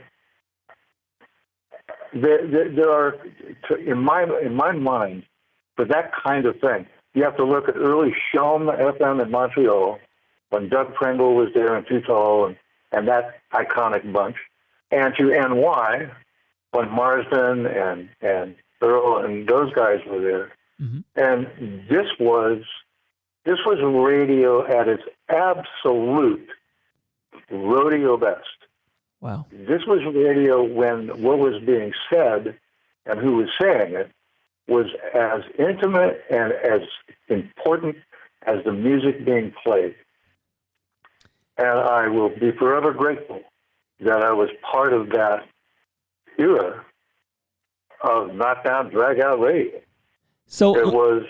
There are, in my mind, for that kind of thing, you have to look at early CHUM-FM in Montreal when Doug Pringle was there and Too Tall and that iconic bunch, and to NY when Marsden and Earl and those guys were there. Mm-hmm. And this was radio at its absolute rodeo best. Wow. This was radio when what was being said and who was saying it was as intimate and as important as the music being played. And I will be forever grateful that I was part of that era of knockdown, drag-out radio. So it was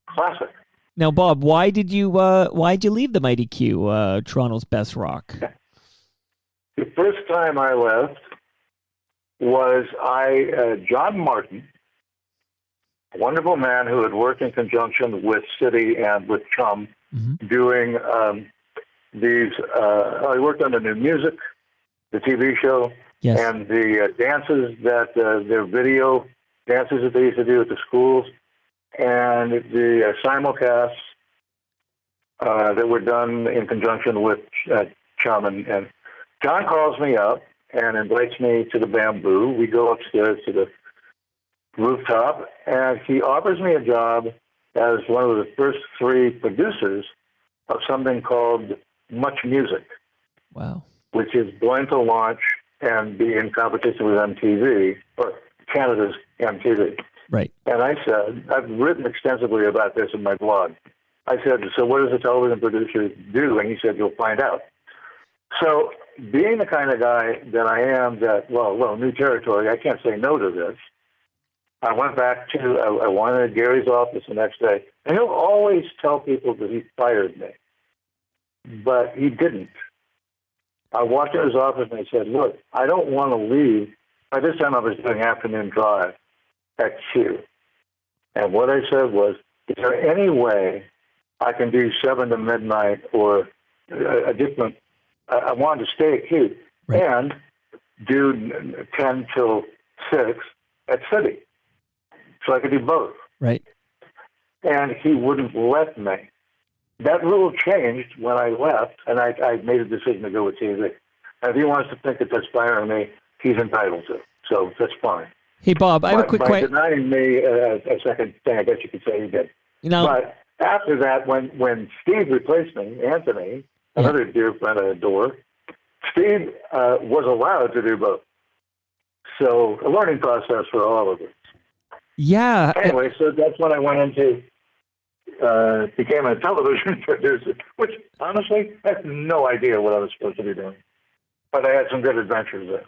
classic. Now, Bob, why'd you leave the Mighty Q, Toronto's best rock? The first time I left was John Martin, a wonderful man who had worked in conjunction with City and with CHUM, doing these. I worked on the New Music, the TV show, yes, and the dances that their video dances that they used to do at the schools, and the simulcasts that were done in conjunction with CHUM and John calls me up and invites me to the Bamboo. We go upstairs to the rooftop, and he offers me a job as one of the first 3 producers of something called MuchMusic. Wow. Which is going to launch and be in competition with MTV, or Canada's MTV. Right. And I said, I've written extensively about this in my blog. I said, so what does a television producer do? And he said, you'll find out. So being the kind of guy that I am, that, well, new territory, I can't say no to this. I went back to, I wanted Gary's office the next day. And he'll always tell people that he fired me. But he didn't. I walked in his office and I said, look, I don't want to leave. By this time I was doing afternoon drive at Q. And what I said was, is there any way I can do 7 to midnight or a different, I wanted to stay at Q, right, and do 10 till 6 at City. So I could do both. Right. And he wouldn't let me. That rule changed when I left, and I made a decision to go with TV. And if he wants to think that that's firing me, he's entitled to. So that's fine. Hey, Bob, I have a quick question. By denying me a second thing, I guess you could say he did. But after that, when Steve replaced me, Anthony, another dear friend I adore, Steve was allowed to do both. So a learning process for all of us. Yeah. Anyway, so that's when I went into, became a television producer, which honestly, I had no idea what I was supposed to be doing. But I had some good adventures there.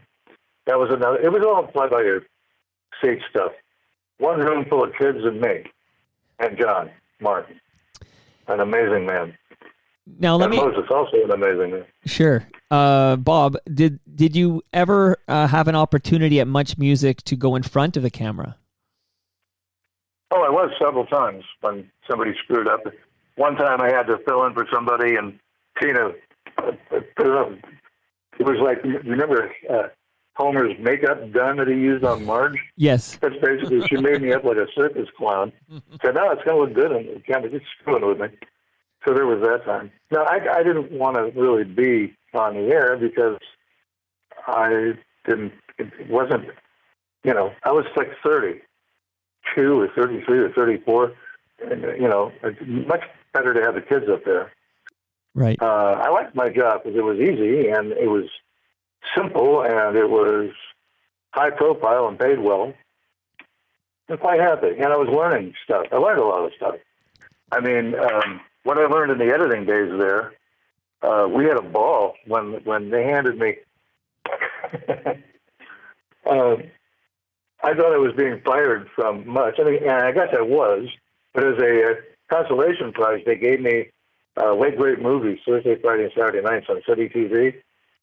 That was another, it was all fly by your seat stuff. One room full of kids and me, and John Martin, an amazing man. Now let me. Moses, also an amazing man. Sure, Bob. Did you ever have an opportunity at MuchMusic to go in front of the camera? Oh, I was several times when somebody screwed up. One time I had to fill in for somebody, and Tina put it up. It was like, you remember Homer's makeup gun that he used on Marge? Yes. That's basically, she made me up like a circus clown. Said, no, it's going to look good on the camera. Just screwing with me. So there was that time. No, I didn't want to really be on the air because it wasn't, I was like 32 or 33 or 34. And, it's much better to have the kids up there. Right. I liked my job because it was easy and it was simple and it was high profile and paid well. I'm quite happy. And I was learning stuff. I learned a lot of stuff. I mean, what I learned in the editing days there, we had a ball when they handed me. I thought I was being fired from Much. I mean, and I guess I was. But as a consolation prize, they gave me late great movies Thursday, Friday, and Saturday nights on CityTV.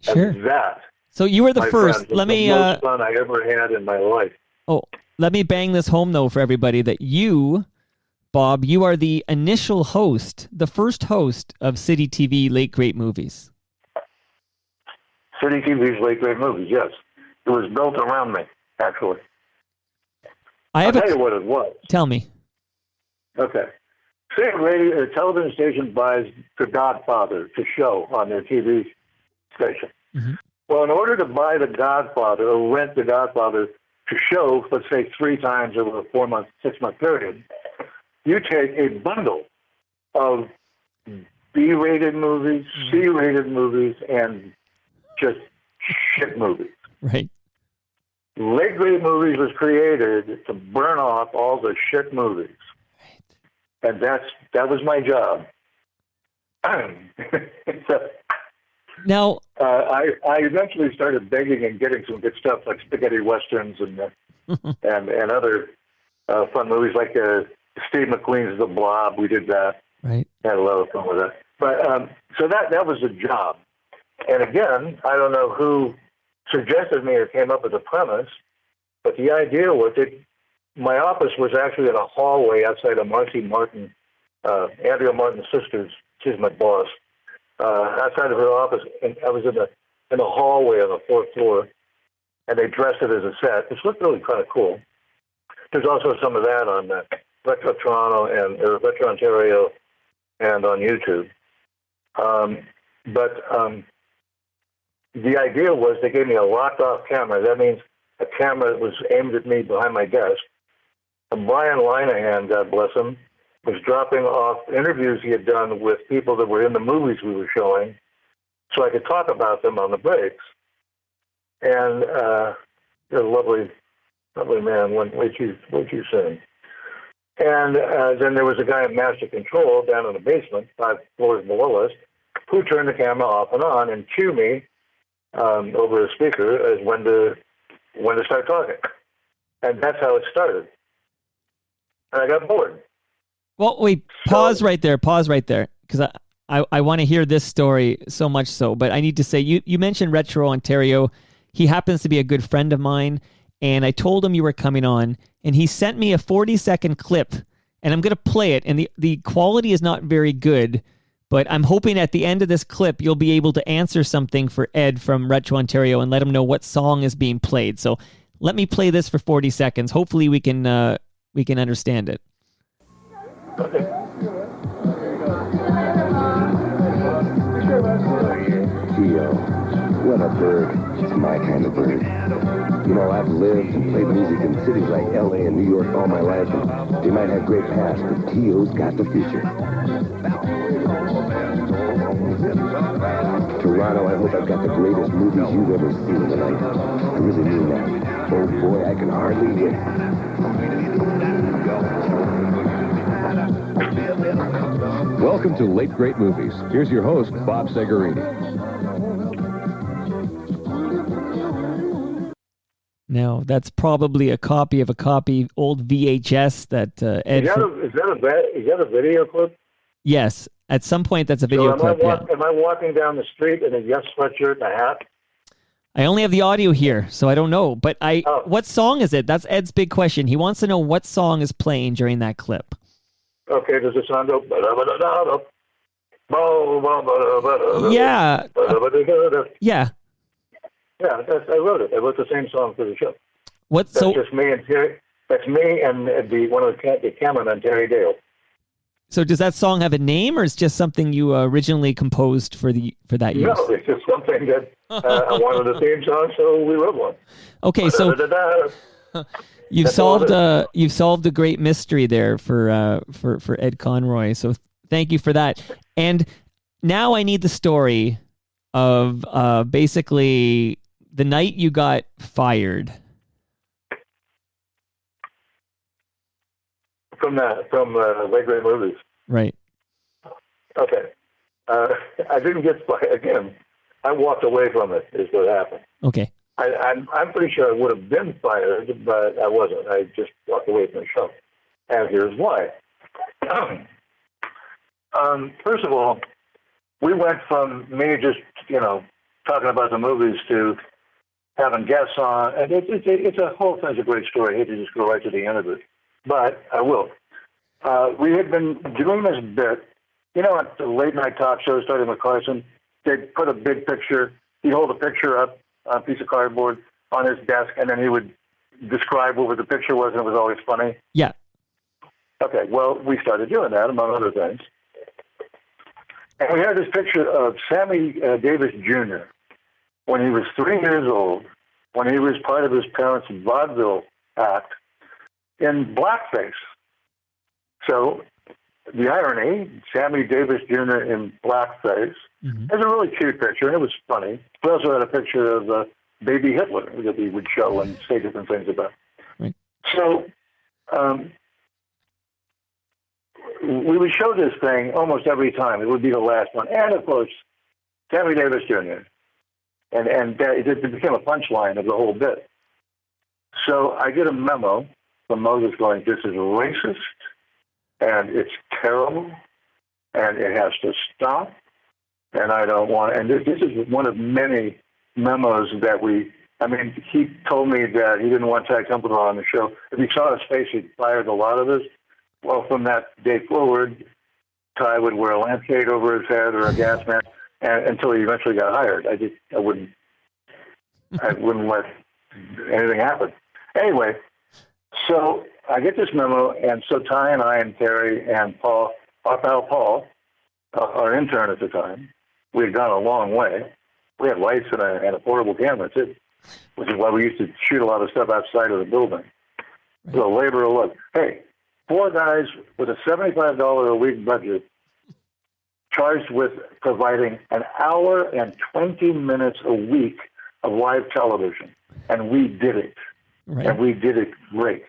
Sure. And that. So you were the first. Friend, was the most fun I ever had in my life. Oh, let me bang this home though for everybody that you, Bob, you are the initial host, the first host of CityTV Late Great Movies. CityTV's Late Great Movies, yes. It was built around me, actually. I'll tell you what it was. Tell me. Okay. Say a television station buys The Godfather to show on their TV station. Mm-hmm. Well, in order to buy The Godfather or rent The Godfather to show, let's say 3 times over a 4-month, 6-month period, you take a bundle of B-rated movies, C-rated movies, and just shit movies. Right. Late Great Movies was created to burn off all the shit movies. And that was my job. So, now, I eventually started begging and getting some good stuff like spaghetti westerns and other fun movies like Steve McQueen's The Blob. We did that. Right. Had a lot of fun with that. But so that was the job. And again, I don't know who suggested me or came up with the premise, but the idea was that my office was actually in a hallway outside of Marcy Martin, Andrea Martin's sister's. She's my boss. Outside of her office, and I was in a hallway on the 4th floor, and they dressed it as a set. It looked really kind of cool. There's also some of that on Retro Toronto and Retro Ontario, and on YouTube. But the idea was they gave me a locked-off camera. That means a camera that was aimed at me behind my desk. And Brian Linehan, God bless him, was dropping off interviews he had done with people that were in the movies we were showing, so I could talk about them on the breaks. And a lovely man. Wait you sing. And then there was a guy in Master Control down in the basement, 5 floors below us, who turned the camera off and on and cue me over a speaker as when to start talking. And that's how it started. And I got bored. Well, wait, pause right there, because I want to hear this story so much so, but I need to say, you mentioned Retro Ontario. He happens to be a good friend of mine, and I told him you were coming on, and he sent me a 40-second clip, and I'm going to play it, and the quality is not very good, but I'm hoping at the end of this clip you'll be able to answer something for Ed from Retro Ontario and let him know what song is being played. So let me play this for 40 seconds. Hopefully we can understand it. Theo, what a bird. It's my kind of bird. You know, I've lived and played music in cities like L.A. and New York all my life, and they might have great past, but Theo's got the future. Toronto, I hope I've got the greatest movies you've ever seen tonight. I really mean that. Oh boy, I can hardly wait. Welcome to Late Great Movies. Here's your host, Bob Segarini. Now, that's probably a copy of old VHS that Ed... Is that a video clip? Yes. At some point, that's a video clip, yeah. Am I walking down the street in a Yes sweatshirt and a hat? I only have the audio here, so I don't know. But what song is it? That's Ed's big question. He wants to know what song is playing during that clip. Okay, does the song go... Yeah. Yeah. Yeah, I wrote it. I wrote the same song for the show. That's just me and Terry. That's me and one of the cameramen, Terry Dale. So does that song have a name, or is it just something you originally composed for that use? No, it's just something that I wanted a theme song, so we wrote one. Okay, so you've solved a great mystery there for Ed Conroy. So thank you for that. And now I need the story of basically the night you got fired. From Late Great Movies. Right. Okay. I didn't get fired. Again, I walked away from it, is what happened. Okay. I'm pretty sure I would have been fired, but I wasn't. I just walked away from the show. And here's why. First of all, we went from me just, talking about the movies to having guests on. And it's a whole thing's a great story. I hate to just go right to the end of it, but I will. We had been doing this bit, at the late night talk show starting with Carson. They'd put a big picture. He'd hold a picture up on a piece of cardboard on his desk, and then he would describe what the picture was, and it was always funny. Yeah. Okay, well, we started doing that, among other things. And we had this picture of Sammy Davis Jr. when he was 3 years old, when he was part of his parents' vaudeville act, in blackface. So the irony, Sammy Davis Jr. in blackface, is a really cute picture, and it was funny. We also had a picture of baby Hitler that we would show and say different things about. Right. So we would show this thing almost every time. It would be the last one. And, of course, Sammy Davis Jr. And it became a punchline of the whole bit. So I get a memo from Moses going, this is racist, and it's terrible, and it has to stop, and I don't want... And this is one of many memos that he told me that he didn't want Ty Templeton on the show. If you saw his face, he fired a lot of us. Well, from that day forward, Ty would wear a lampshade over his head or a gas mask until he eventually got hired. I wouldn't let anything happen. Anyway, so I get this memo, and so Ty and I and Terry and Paul, our pal Paul, our intern at the time, we had gone a long way. We had lights and a portable camera, too, which is why we used to shoot a lot of stuff outside of the building. Right. So labor of love. Hey, 4 guys with a $75 a week budget charged with providing an hour and 20 minutes a week of live television. And we did it. Right. And we did it great.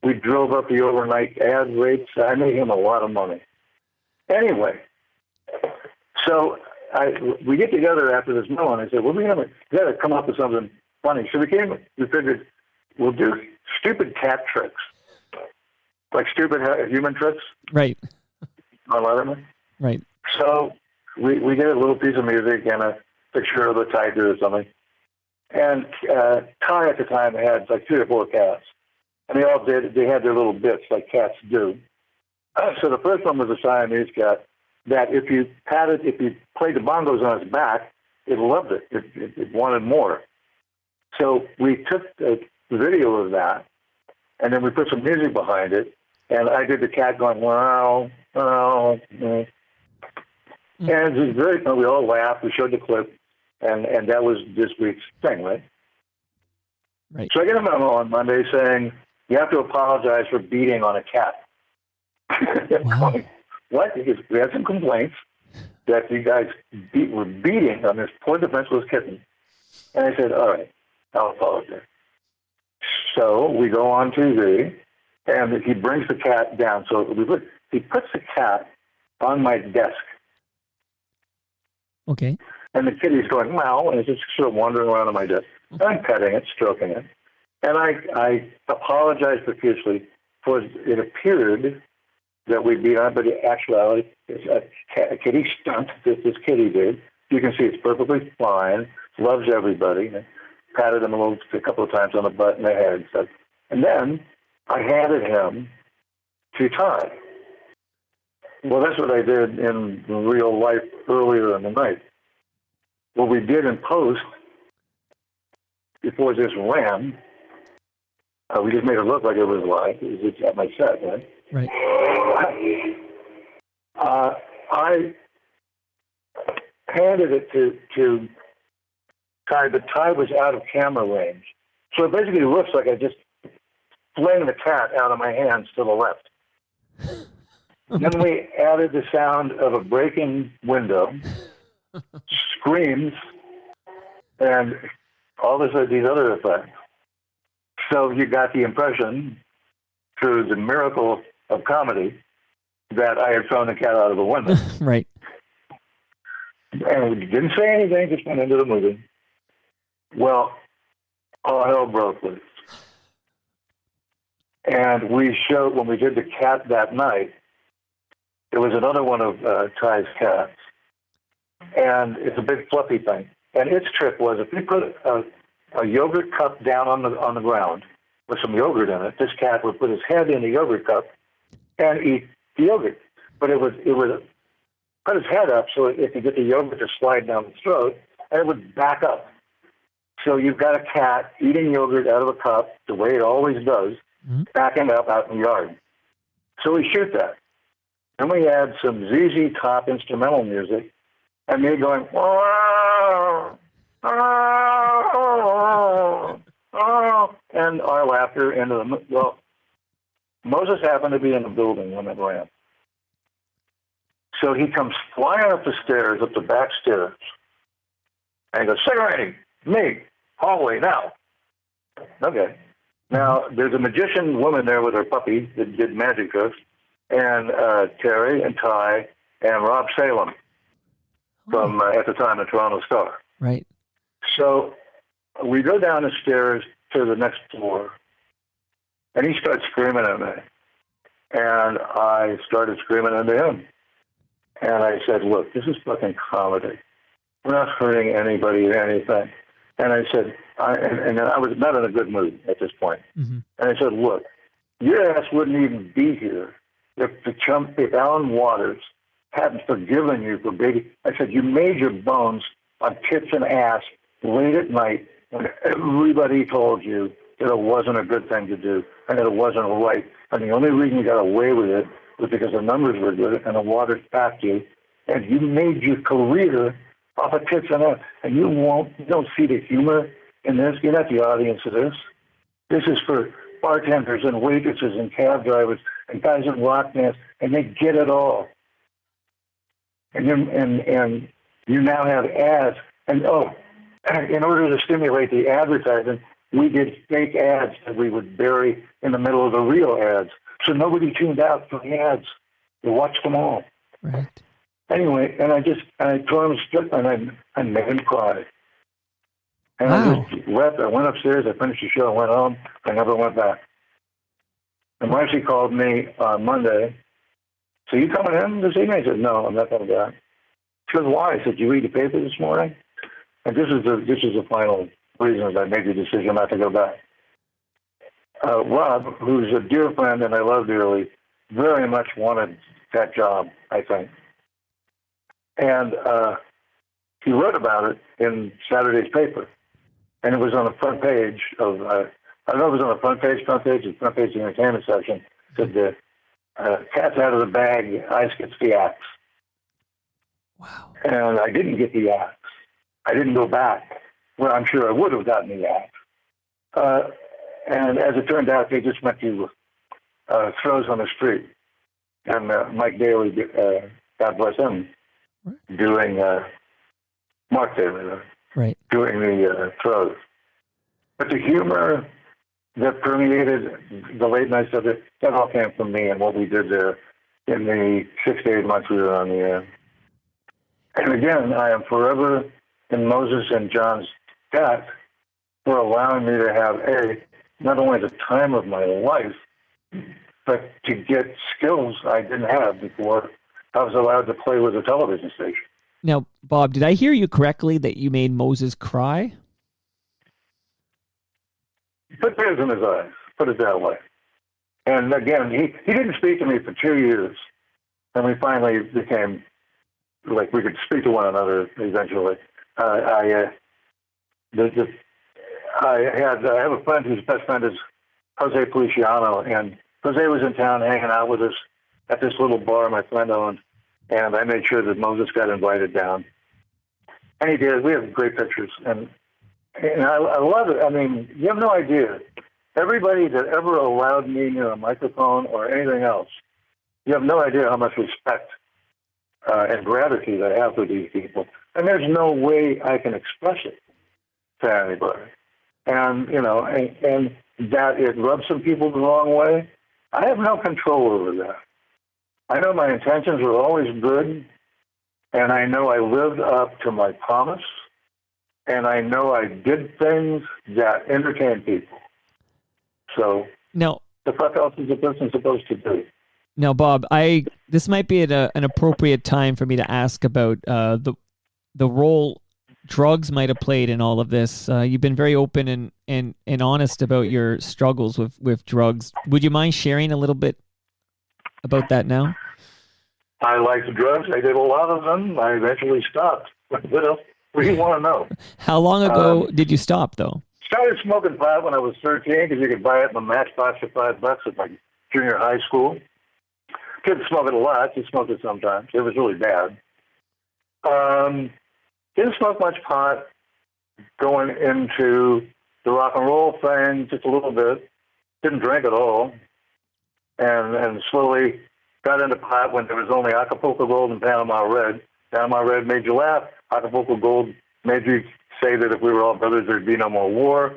We drove up the overnight ad rates. I made him a lot of money. Anyway, so we get together after this meal, and I said, well, we got to come up with something funny. So we figured we'll do stupid cat tricks. Like stupid human tricks? Right. On Letterman? Right. So we get a little piece of music and a picture of a tiger or something. And Ty at the time had like 3 or 4 cats. And they had their little bits like cats do. So the first one was a Siamese cat that if you played the bongos on its back, it loved it. It wanted more. So we took a video of that, and then we put some music behind it. And I did the cat going, wow, wow. And it was very fun. We all laughed. We showed the clip. And that was this week's thing, right? Right. So I get a memo on Monday saying, you have to apologize for beating on a cat. Wow. What? Because we had some complaints that you guys were beating on this poor defenseless kitten. And I said, all right, I'll apologize. So we go on TV, and he brings the cat down. So he puts the cat on my desk. Okay. And the kitty's going, meow, and it's just sort of wandering around on my desk. And I'm petting it, stroking it. And I apologize profusely for it appeared that we'd be on, but in actuality, it's a kitty stunt that this kitty did. You can see it's perfectly fine, loves everybody. And patted him a couple of times on the butt and the head and stuff. And then I handed him to Ty. Well, that's what I did in real life earlier in the night. What we did in post, before this ran, we just made it look like it was live. It was at my set, right? Right. I handed it to Ty, but Ty was out of camera range. So it basically looks like I just flung the cat out of my hands to the left. Then we added the sound of a breaking window, screams, and all these other effects. So you got the impression, through the miracle of comedy, that I had thrown the cat out of the window. Right. And we didn't say anything, just went into the movie. Well, all hell broke loose. And we showed, when we did the cat that night, there was another one of Ty's cats. And it's a big fluffy thing. And its trick was, if you put a yogurt cup down on the ground with some yogurt in it, this cat would put his head in the yogurt cup and eat the yogurt. But it would put his head up so it could get the yogurt to slide down his throat, and it would back up. So you've got a cat eating yogurt out of a cup, the way it always does, backing up out in the yard. So we shoot that. Then we add some ZZ Top instrumental music, and me going, oh, oh, oh, and our laughter into the, well, Moses happened to be in the building when it ran. So he comes flying up the stairs, up the back stairs, and he goes, Segarini, me, hallway, now. Okay. Now, there's a magician woman there with her puppy that did magic tricks, and Terry and Ty and Rob Salem from, at the time, the Toronto Star. Right. So we go down the stairs to the next floor, and he starts screaming at me. And I started screaming into him. And I said, look, this is fucking comedy. We're not hurting anybody or anything. And I said, and I was not in a good mood at this point. Mm-hmm. And I said, look, your ass wouldn't even be here if Alan Waters hadn't forgiven you for baby. I said, you made your bones on tits and ass late at night when everybody told you that it wasn't a good thing to do and that it wasn't right. And the only reason you got away with it was because the numbers were good and the Waters backed you. And you made your career off of tits and ass. And you don't see the humor in this. You're not the audience of this. This is for bartenders and waitresses and cab drivers and guys in rock bands, and they get it all. And you now have ads. And in order to stimulate the advertising, we did fake ads that we would bury in the middle of the real ads. So nobody tuned out for the ads. They watched them all. Right. Anyway, and I tore him a strip, and I made him cry. And wow. I just left. I went upstairs, I finished the show, I went home, I never went back. And Marcy called me on Monday. So you coming in this evening? I said, no, I'm not coming back. She goes, why? I said, you read the paper this morning? And this is the final reason I made the decision not to go back. Rob, who's a dear friend and I love dearly, very much wanted that job, I think. And he wrote about it in Saturday's paper. And it was on the front page of, I don't know if it was on the front page of the entertainment section. It said, cat's out of the bag, Ice gets the axe. Wow. And I didn't get the axe. I didn't go back. Well, I'm sure I would have gotten the axe. And as it turned out, they just went to throws on the street. And Mike Daly, God bless him, doing Mark Daly, right, doing the throws. But the humor that permeated the late night subject, that all came from me and what we did there in the 6 to 8 months we were on the air. And again, I am forever in Moses and John's debt for allowing me to have not only the time of my life, but to get skills I didn't have before I was allowed to play with a television station. Now, Bob, did I hear you correctly that you made Moses cry? Put tears in his eyes, put it that way. And again, he didn't speak to me for 2 years. And we finally became, like, we could speak to one another eventually. I have a friend whose best friend is Jose Feliciano, and Jose was in town hanging out with us at this little bar my friend owned, and I made sure that Moses got invited down. And he did. We have great pictures, and I love it. I mean, you have no idea. Everybody that ever allowed me near a microphone or anything else, you have no idea how much respect and gratitude I have for these people. And there's no way I can express it to anybody. And, you know, and that it rubs some people the wrong way, I have no control over that. I know my intentions were always good, and I know I lived up to my promise, and I know I did things that entertained people. So, now, the fuck else is a person supposed to do? Now, Bob, this might be an appropriate time for me to ask about the role drugs might have played in all of this. You've been very open and honest about your struggles with drugs. Would you mind sharing a little bit about that now? I liked drugs. I did a lot of them. I eventually stopped. What else? What do you want to know? How long ago did you stop, though? Started smoking pot when I was 13 because you could buy it in a matchbox for $5 at my junior high school. Didn't smoke it a lot. Just smoked it sometimes. It was really bad. Didn't smoke much pot going into the rock and roll thing, just a little bit. Didn't drink at all. And slowly got into pot when there was only Acapulco Gold and Panama Red. Panama Red made you laugh. Acapulco Gold made you say that if we were all brothers, there'd be no more war.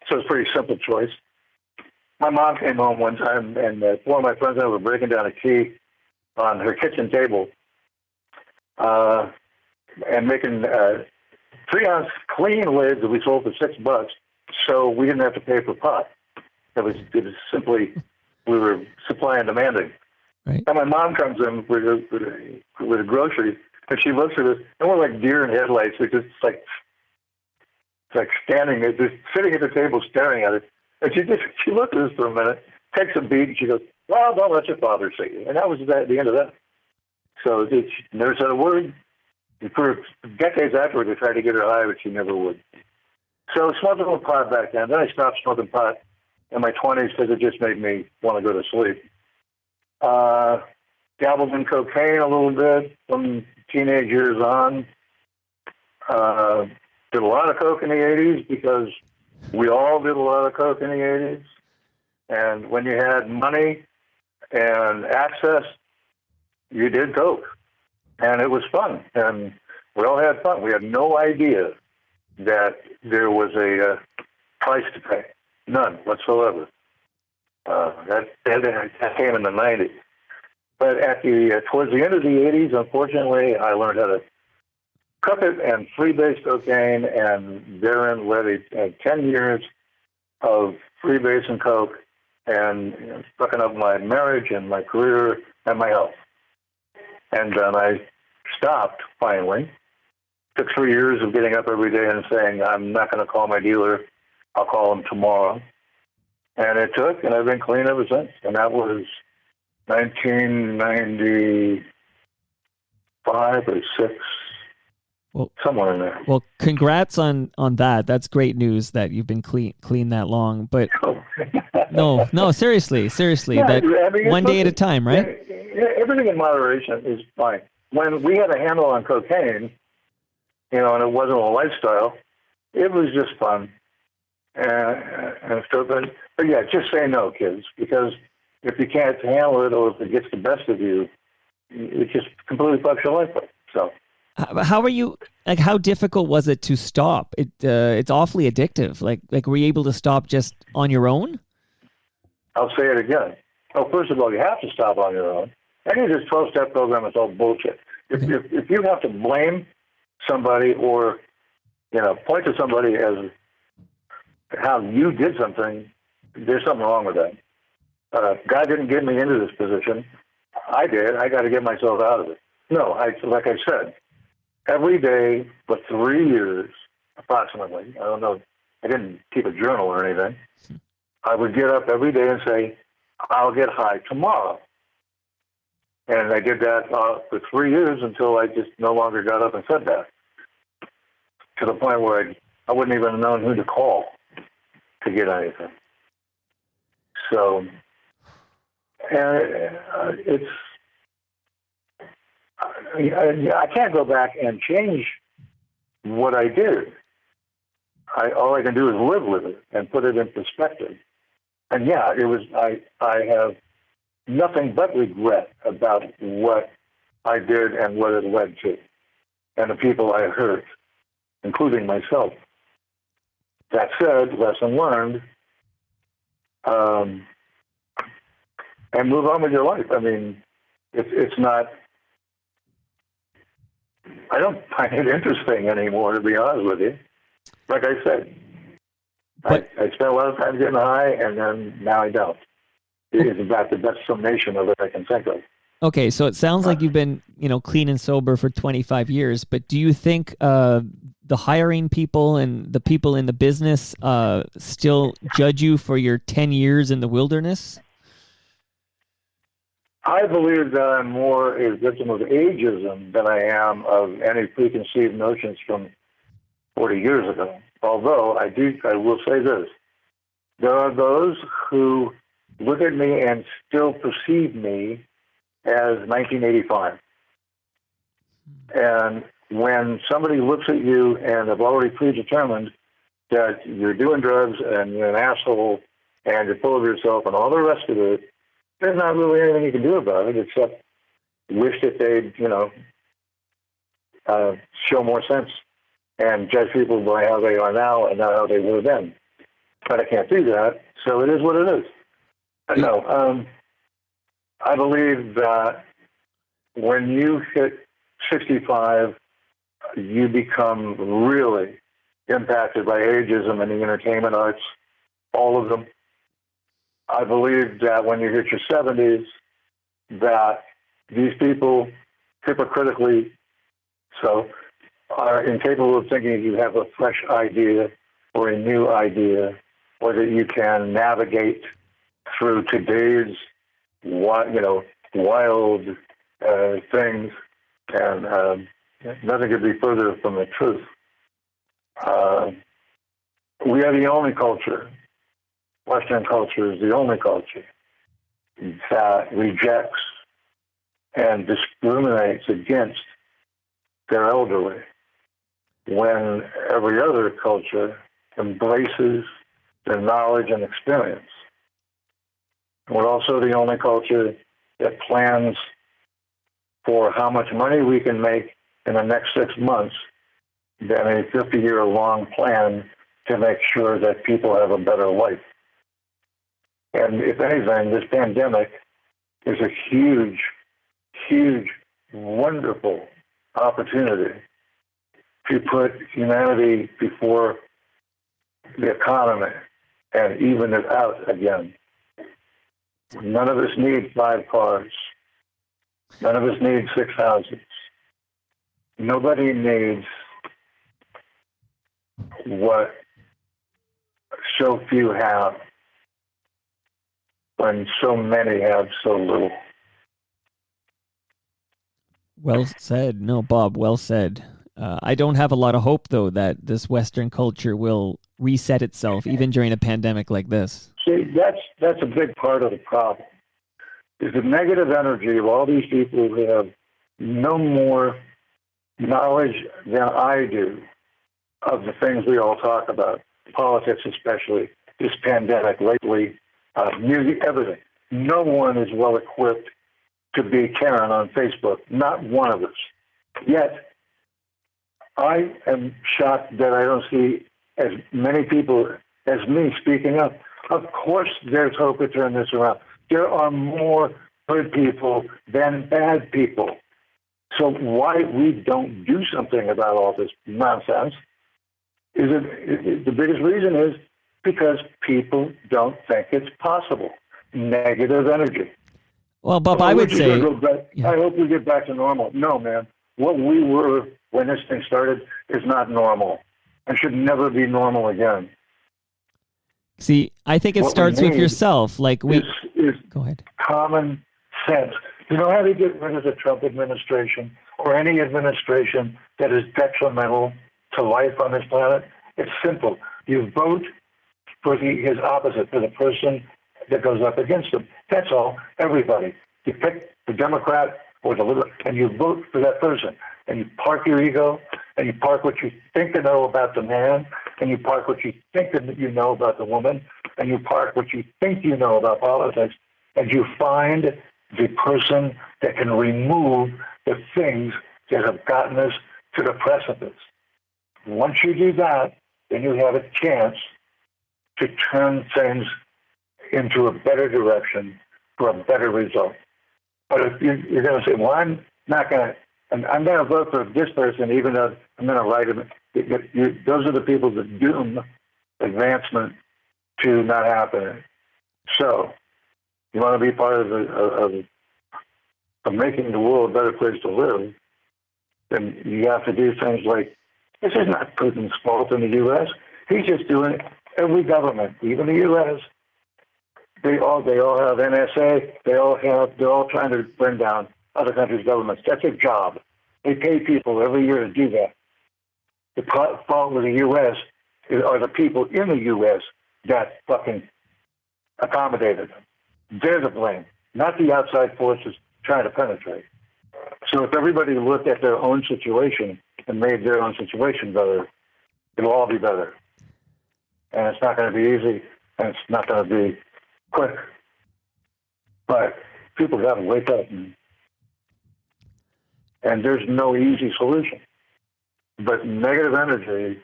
So it's a pretty simple choice. My mom came home one time, and four of my friends and I were breaking down a key on her kitchen table and making 3-ounce clean lids that we sold for $6, so we didn't have to pay for pot. It was simply, we were supply and demanding. Right. And my mom comes in with a grocery, and she looks at us, and we're like deer in headlights. We're just like standing there, just sitting at the table staring at it. And she looked at us for a minute, takes a beat, and she goes, "Well, don't let your father see you." And that was the end of that. So she never said a word. For decades afterwards, I tried to get her high, but she never would. So smoking a little pot back then. Then I stopped smoking pot in my 20s because it just made me want to go to sleep. Dabbled in cocaine a little bit from teenage years on. Did a lot of coke in the 80s because we all did a lot of coke in the 80s. And when you had money and access, you did coke. And it was fun. And we all had fun. We had no idea that there was a price to pay. None whatsoever. That came in the 90s. But towards the end of the 80s, unfortunately, I learned how to cook it and freebase cocaine, and therein led 10 years of freebase and coke, and fucking up my marriage and my career and my health. And then I stopped finally. Took 3 years of getting up every day and saying, "I'm not going to call my dealer. I'll call him tomorrow." And it took, and I've been clean ever since. And that was 1995 or 6, well, somewhere in there. Well, congrats on that. That's great news that you've been clean that long. But no, seriously, Yeah, that one day at a time, right? Yeah, everything in moderation is fine. When we had a handle on cocaine, and it wasn't a lifestyle, it was just fun and stuff. But yeah, just say no, kids, because if you can't handle it or if it gets the best of you, it just completely fucks your life up. So, how are you? like how difficult was it to stop? It's awfully addictive. Like were you able to stop just on your own? I'll say it again. Oh, first of all, you have to stop on your own. Any of this 12-step program is all bullshit. If you have to blame somebody or, point to somebody as how you did something, there's something wrong with that. God didn't get me into this position. I did. I got to get myself out of it. No, like I said, every day for 3 years, approximately, I don't know, I didn't keep a journal or anything, I would get up every day and say, I'll get high tomorrow. And I did that for 3 years until I just no longer got up and said that, to the point where I wouldn't even have known who to call to get anything. So, I can't go back and change what I did. All I can do is live with it and put it in perspective. And yeah, I have nothing but regret about what I did and what it led to, and the people I hurt, including myself. That said, lesson learned, and move on with your life. I mean, it's not, I don't find it interesting anymore, to be honest with you. Like I said, I spent a lot of time getting high, and then now I don't. It's about the best summation of it I can think of. Okay, so it sounds like you've been, clean and sober for 25 years, but do you think the hiring people and the people in the business still judge you for your 10 years in the wilderness? I believe that I'm more a victim of ageism than I am of any preconceived notions from 40 years ago. Although I will say this: there are those who look at me and still perceive me as 1985. And when somebody looks at you and have already predetermined that you're doing drugs and you're an asshole and you're full of yourself and all the rest of it, there's not really anything you can do about it except wish that they'd, show more sense and judge people by how they are now and not how they were then. But I can't do that, so it is what it is. No, I believe that when you hit 65, you become really impacted by ageism and the entertainment arts, all of them. I believe that when you hit your 70s, that these people, hypocritically so, are incapable of thinking you have a fresh idea or a new idea, or that you can navigate through today's wild things, and nothing could be further from the truth. We are the only culture, Western culture is the only culture that rejects and discriminates against their elderly, when every other culture embraces their knowledge and experience. We're also the only culture that plans for how much money we can make in the next 6 months than a 50-year-long plan to make sure that people have a better life. And if anything, this pandemic is a huge, huge, wonderful opportunity to put humanity before the economy and even it out again. None of us need 5 cars. None of us need 6 houses. Nobody needs what so few have when so many have so little. Well said. No, Bob, well said. I don't have a lot of hope, though, that this Western culture will reset itself, even during a pandemic like this. See, that's a big part of the problem, is the negative energy of all these people who have no more knowledge than I do of the things we all talk about, politics especially, this pandemic lately, music, everything. No one is well equipped to be Karen on Facebook, not one of us. Yet, I am shocked that I don't see as many people as me speaking up. Of course, there's hope to turn this around. There are more good people than bad people. So why we don't do something about all this nonsense is the biggest reason is because people don't think it's possible. Negative energy. Well, Bob, I would say... I hope we get back to normal. No, man. What we were when this thing started is not normal and should never be normal again. See, I think it starts with yourself. Like we... Go ahead. Common sense. You know how to get rid of the Trump administration or any administration that is detrimental to life on this planet? It's simple. You vote for his opposite, for the person that goes up against him. That's all. Everybody. You pick the Democrat or the Liberal, and you vote for that person. And you park your ego, and you park what you think you know about the man, and you park what you think that you know about the woman, and you park what you think you know about politics, and you find the person that can remove the things that have gotten us to the precipice. Once you do that, then you have a chance to turn things into a better direction for a better result. But if you're going to say, well, I'm not going to, and I'm going to vote for this person, even though I'm going to write him, those are the people that doom advancement to not happening. So, you want to be part of making the world a better place to live, then you have to do things like, this is not Putin's fault in the U.S. He's just doing it. Every government, even the U.S., they all have NSA. They're all trying to bring down other countries' governments. That's their job. They pay people every year to do that. The fault with the U.S. are the people in the U.S. that fucking accommodated them. They're to blame, not the outside forces trying to penetrate. So if everybody looked at their own situation and made their own situation better, it'll all be better. And it's not going to be easy, and it's not going to be quick. But people got to wake up, and there's no easy solution. But negative energy,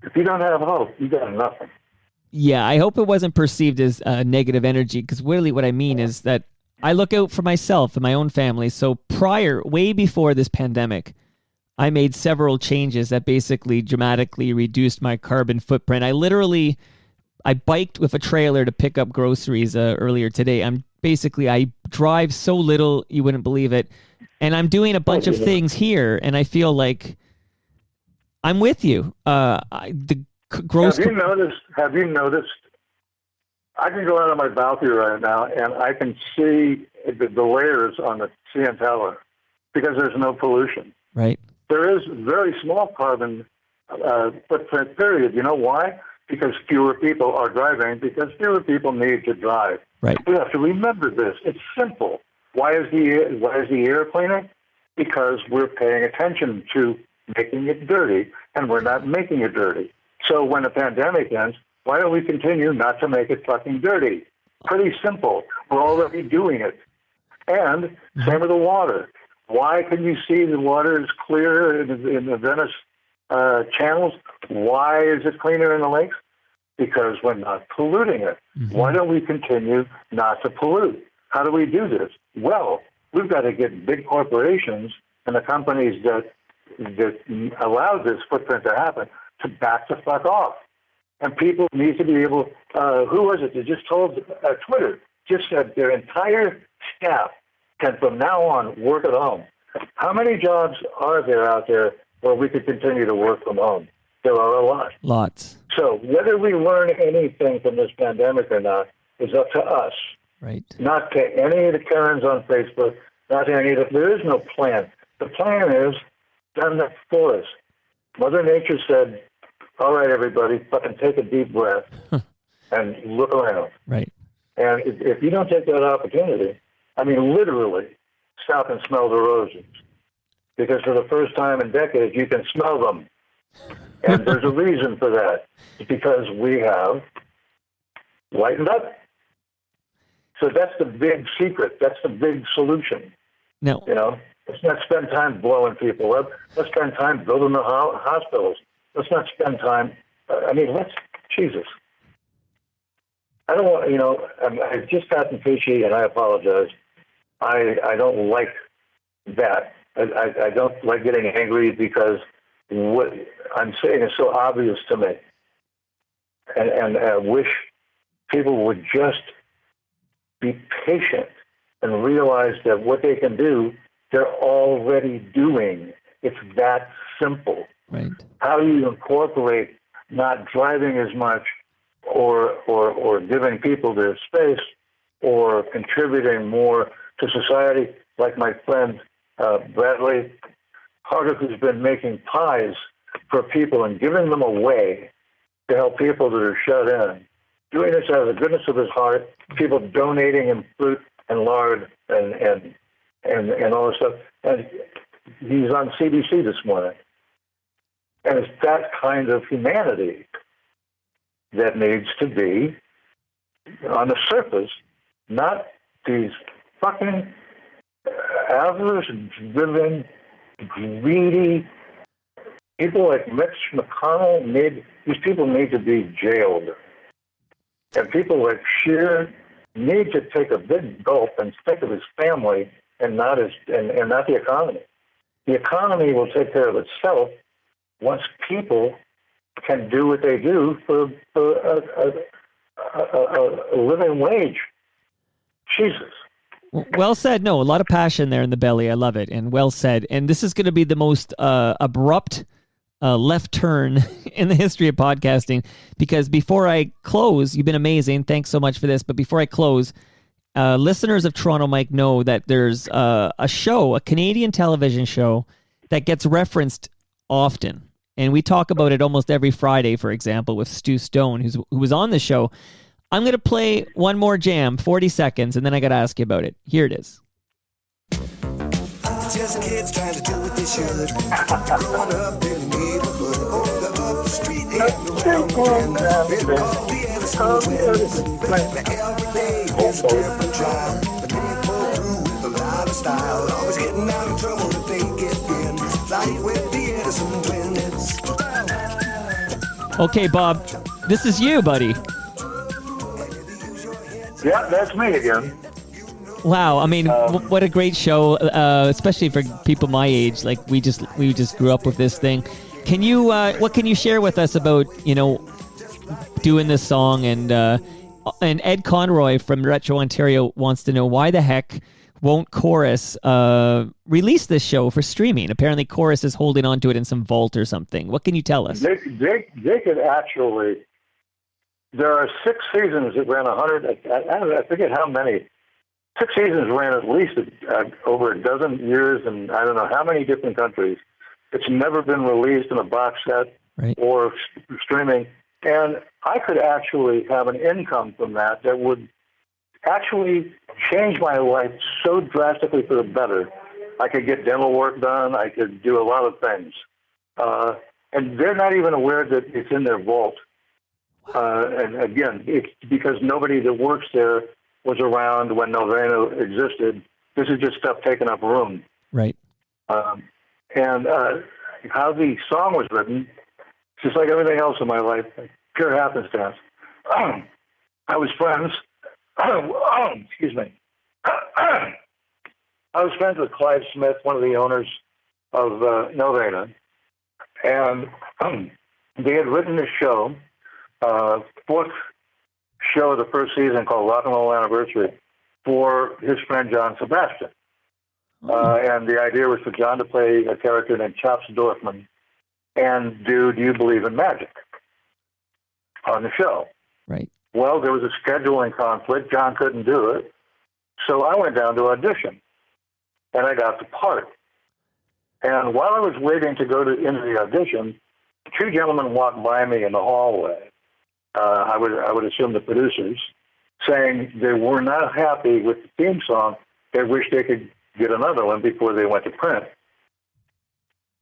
if you don't have hope, you got nothing. Yeah, I hope it wasn't perceived as negative energy, because really what I mean is that I look out for myself and my own family. So way before this pandemic, I made several changes that basically dramatically reduced my carbon footprint. I biked with a trailer to pick up groceries earlier today. I drive so little, you wouldn't believe it. And I'm doing a bunch of things here, and I feel like I'm with you. Have you noticed? I can go out on my balcony right now, and I can see the layers on the CN Tower because there's no pollution. Right. There is very small carbon footprint, period. You know why? Because fewer people are driving, because fewer people need to drive. Right. We have to remember this. It's simple. Why is the air cleaner? Because we're paying attention to making it dirty, and we're not making it dirty. So when the pandemic ends, why don't we continue not to make it fucking dirty? Pretty simple. We're already doing it. And same with the water. Why can you see the water is clear in the Venice channels? Why is it cleaner in the lakes? Because we're not polluting it. Mm-hmm. Why don't we continue not to pollute? How do we do this? Well, we've got to get big corporations and the companies that allow this footprint to happen to back the fuck off. And people need to be able, who was it that just told Twitter, just said their entire staff can from now on work at home. How many jobs are there out there where we could continue to work from home? There are a lot. Lots. So whether we learn anything from this pandemic or not is up to us. Right. Not to any of the Karens on Facebook, not to any of the, there is no plan. The plan is done for us. Mother Nature said, all right, everybody, fucking take a deep breath and look around. Right. And if you don't take that opportunity, I mean, literally, stop and smell the roses. Because for the first time in decades, you can smell them. And there's a reason for that. It's because we have lightened up. So that's the big secret. That's the big solution. No. You know? Let's not spend time blowing people up. Let's spend time building the hospitals. Let's not spend time. Jesus. I don't want, I've just gotten fishy, and I apologize. I don't like that. I don't like getting angry because what I'm saying is so obvious to me. And I wish people would just be patient and realize that what they can do, they're already doing. It's that simple. Right. How do you incorporate not driving as much or giving people their space or contributing more to society, like my friend Bradley Harder, who's been making pies for people and giving them away to help people that are shut in. Doing this out of the goodness of his heart, people donating him fruit and lard and all this stuff. And he's on CBC this morning. And it's that kind of humanity that needs to be on the surface, not these fucking avarice-driven, greedy people like Mitch McConnell. These people need to be jailed. And people like Scheer need to take a big gulp and think of his family and not the economy. The economy will take care of itself once people can do what they do for a living wage. Jesus. Well said. No, a lot of passion there in the belly. I love it. And well said. And this is going to be the most abrupt left turn in the history of podcasting, because before I close, you've been amazing. Thanks so much for this. But before I close, listeners of Toronto Mike know that there's a show, a Canadian television show that gets referenced often. And we talk about it almost every Friday, for example, with Stu Stone, who was on the show. I'm going to play one more jam, 40 seconds, and then I got to ask you about it. Here it is. Just kids trying to do what they should. Growing up in the neighborhood, up the street and around the bend. Been called the Edison Twins. Every day is a different child. But they pull through with a lot of style. Always getting out of trouble if they get in. Life with the Edison Twins. Okay, Bob, this is you, buddy. Yeah, that's me again. Wow, I mean, what a great show, especially for people my age. Like we just grew up with this thing. Can you what can you share with us about doing this song? And Ed Conroy from Retro Ontario wants to know why the heck won't Chorus release this show for streaming? Apparently, Chorus is holding on to it in some vault or something. What can you tell us? They could actually. There are 6 seasons that ran 100. I forget how many. 6 seasons ran at least over a dozen years, and I don't know how many different countries. It's never been released in a box set or streaming. And I could actually have an income from that would actually change my life so drastically for the better. I could get dental work done. I could do a lot of things. And they're not even aware that it's in their vault. And again, it's because nobody that works there was around when Novena existed. This is just stuff taking up room. Right. And how the song was written, just like everything else in my life, pure happenstance. I was friends. Excuse me. I was friends with Clive Smith, one of the owners of Novena, and they had written this show, fourth show of the first season called Rock and Roll Anniversary, for his friend John Sebastian. And the idea was for John to play a character named Chops Dorfman and do You Believe in Magic on the show. Right. Well, there was a scheduling conflict. John couldn't do it. So I went down to audition, and I got the part. And while I was waiting to go into the audition, 2 gentlemen walked by me in the hallway. I would assume the producers, saying they were not happy with the theme song. They wished they could get another one before they went to print.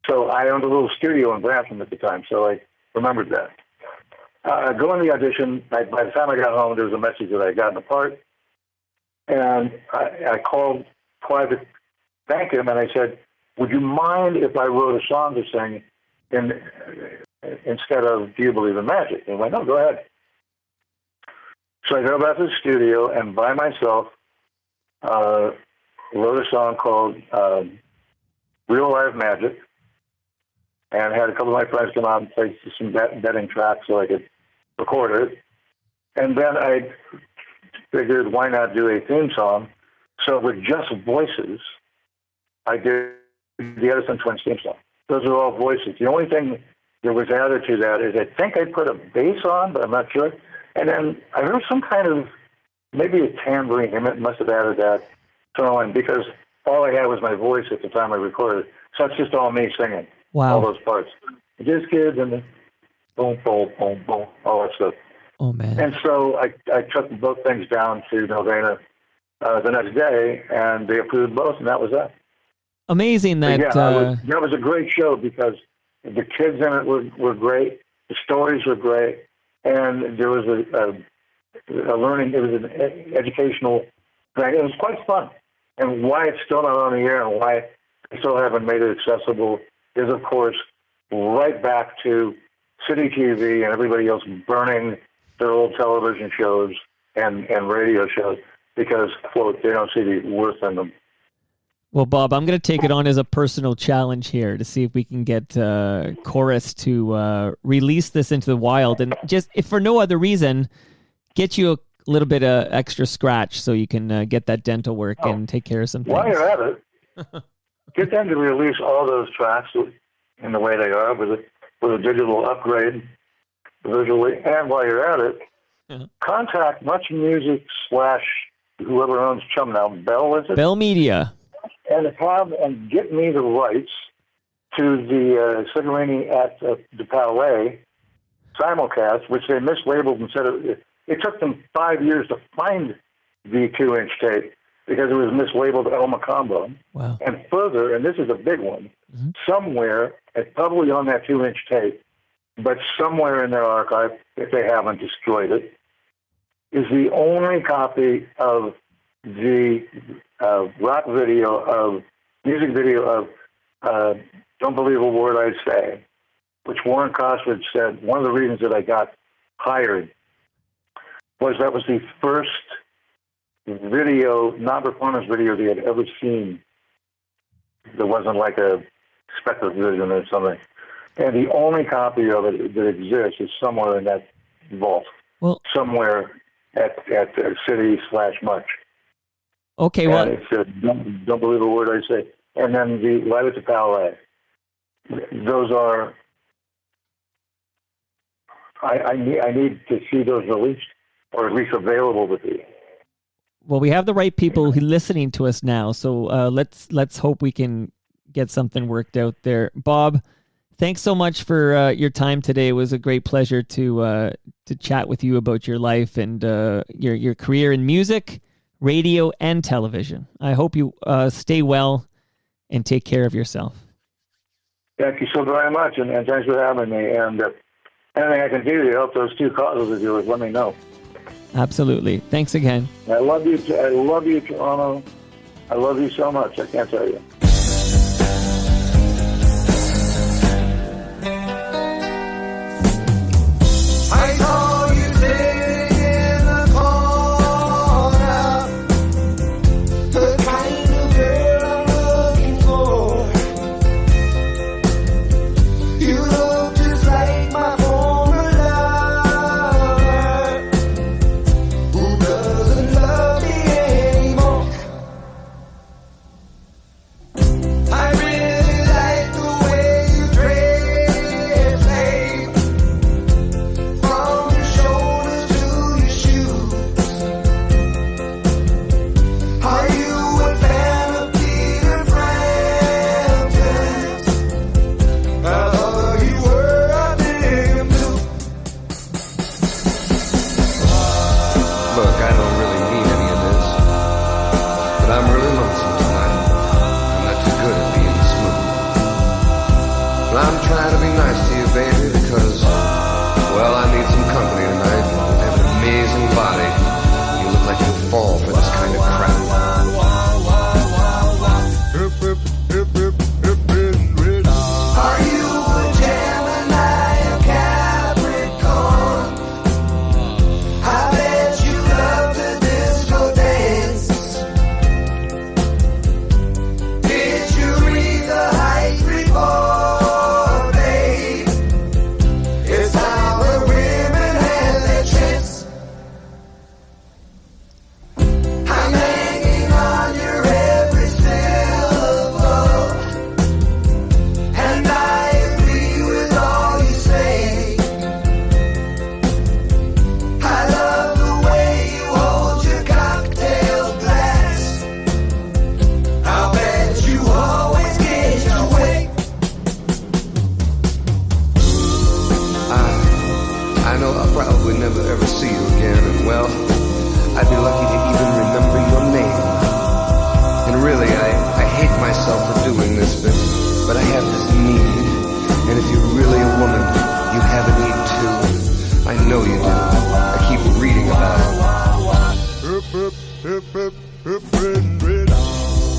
So I owned a little studio in Brampton at the time, so I remembered that. Going to the audition, by the time I got home, there was a message that I had gotten a part. And I called Clive thank him, and I said, would you mind if I wrote a song to sing instead of Do You Believe in Magic? And he went, no, go ahead. So I go back to the studio and by myself wrote a song called Real Live Magic, and had a couple of my friends come out and play some betting tracks so I could record it. And then I figured, why not do a theme song? So with just voices, I did the Edison Twins theme song. Those are all voices. The only thing that was added to that is I think I put a bass on, but I'm not sure. And then I heard some kind of, maybe a tambourine. It must have added that tone because all I had was my voice at the time I recorded. So it's just all me singing. Wow. All those parts. Just kids and the boom, boom, boom, boom, all that stuff. Oh, man. And so I took both things down to Nelvana the next day, and they approved both, and that was that. Amazing that... that was a great show because the kids in it were great, the stories were great, and there was a learning, it was an educational thing. It was quite fun. And why it's still not on the air and why they still haven't made it accessible is, of course, right back to CityTV and everybody else burning their old television shows and radio shows because, quote, they don't see the worth in them. Well, Bob, I'm going to take it on as a personal challenge here to see if we can get Chorus to release this into the wild. And just, if for no other reason, get you a little bit of extra scratch so you can get that dental work and take care of some things. While you're at it, get them to release all those tracks in the way they are with a digital upgrade visually. And while you're at it, contact MuchMusic / whoever owns Chum now, Bell, is it? Bell Media. And get me the rights to the Segarini at the Palais simulcast, which they mislabeled and said it took them 5 years to find the 2-inch tape because it was mislabeled El Macambo. Wow. And further, and this is a big one, somewhere, it's probably on that 2-inch tape, but somewhere in their archive, if they haven't destroyed it, is the only copy of the music video of Don't Believe a Word I Say, which Warren Costridge said one of the reasons that I got hired was that was the first video, non-performance video they had ever seen that wasn't like a spectral vision or something. And the only copy of it that exists is somewhere in that vault, somewhere at City/Much. Okay, and well, it said, don't believe a word I say. And then the Live at the Palais. Those are, I need to see those released, or at least available to be. Well, we have the right people listening to us now, so let's hope we can get something worked out there. Bob, thanks so much for your time today. It was a great pleasure to chat with you about your life and your career in music, radio, and television. I hope you stay well and take care of yourself. Thank you so very much, and thanks for having me. And anything I can do to help those two causes of yours, let me know. Absolutely. Thanks again. I love you, Toronto. I love you so much. I can't tell you. I saw you sitting in the corner, the kind of girl I'm looking for. You look just like my former lover, who doesn't love me anymore.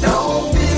Don't be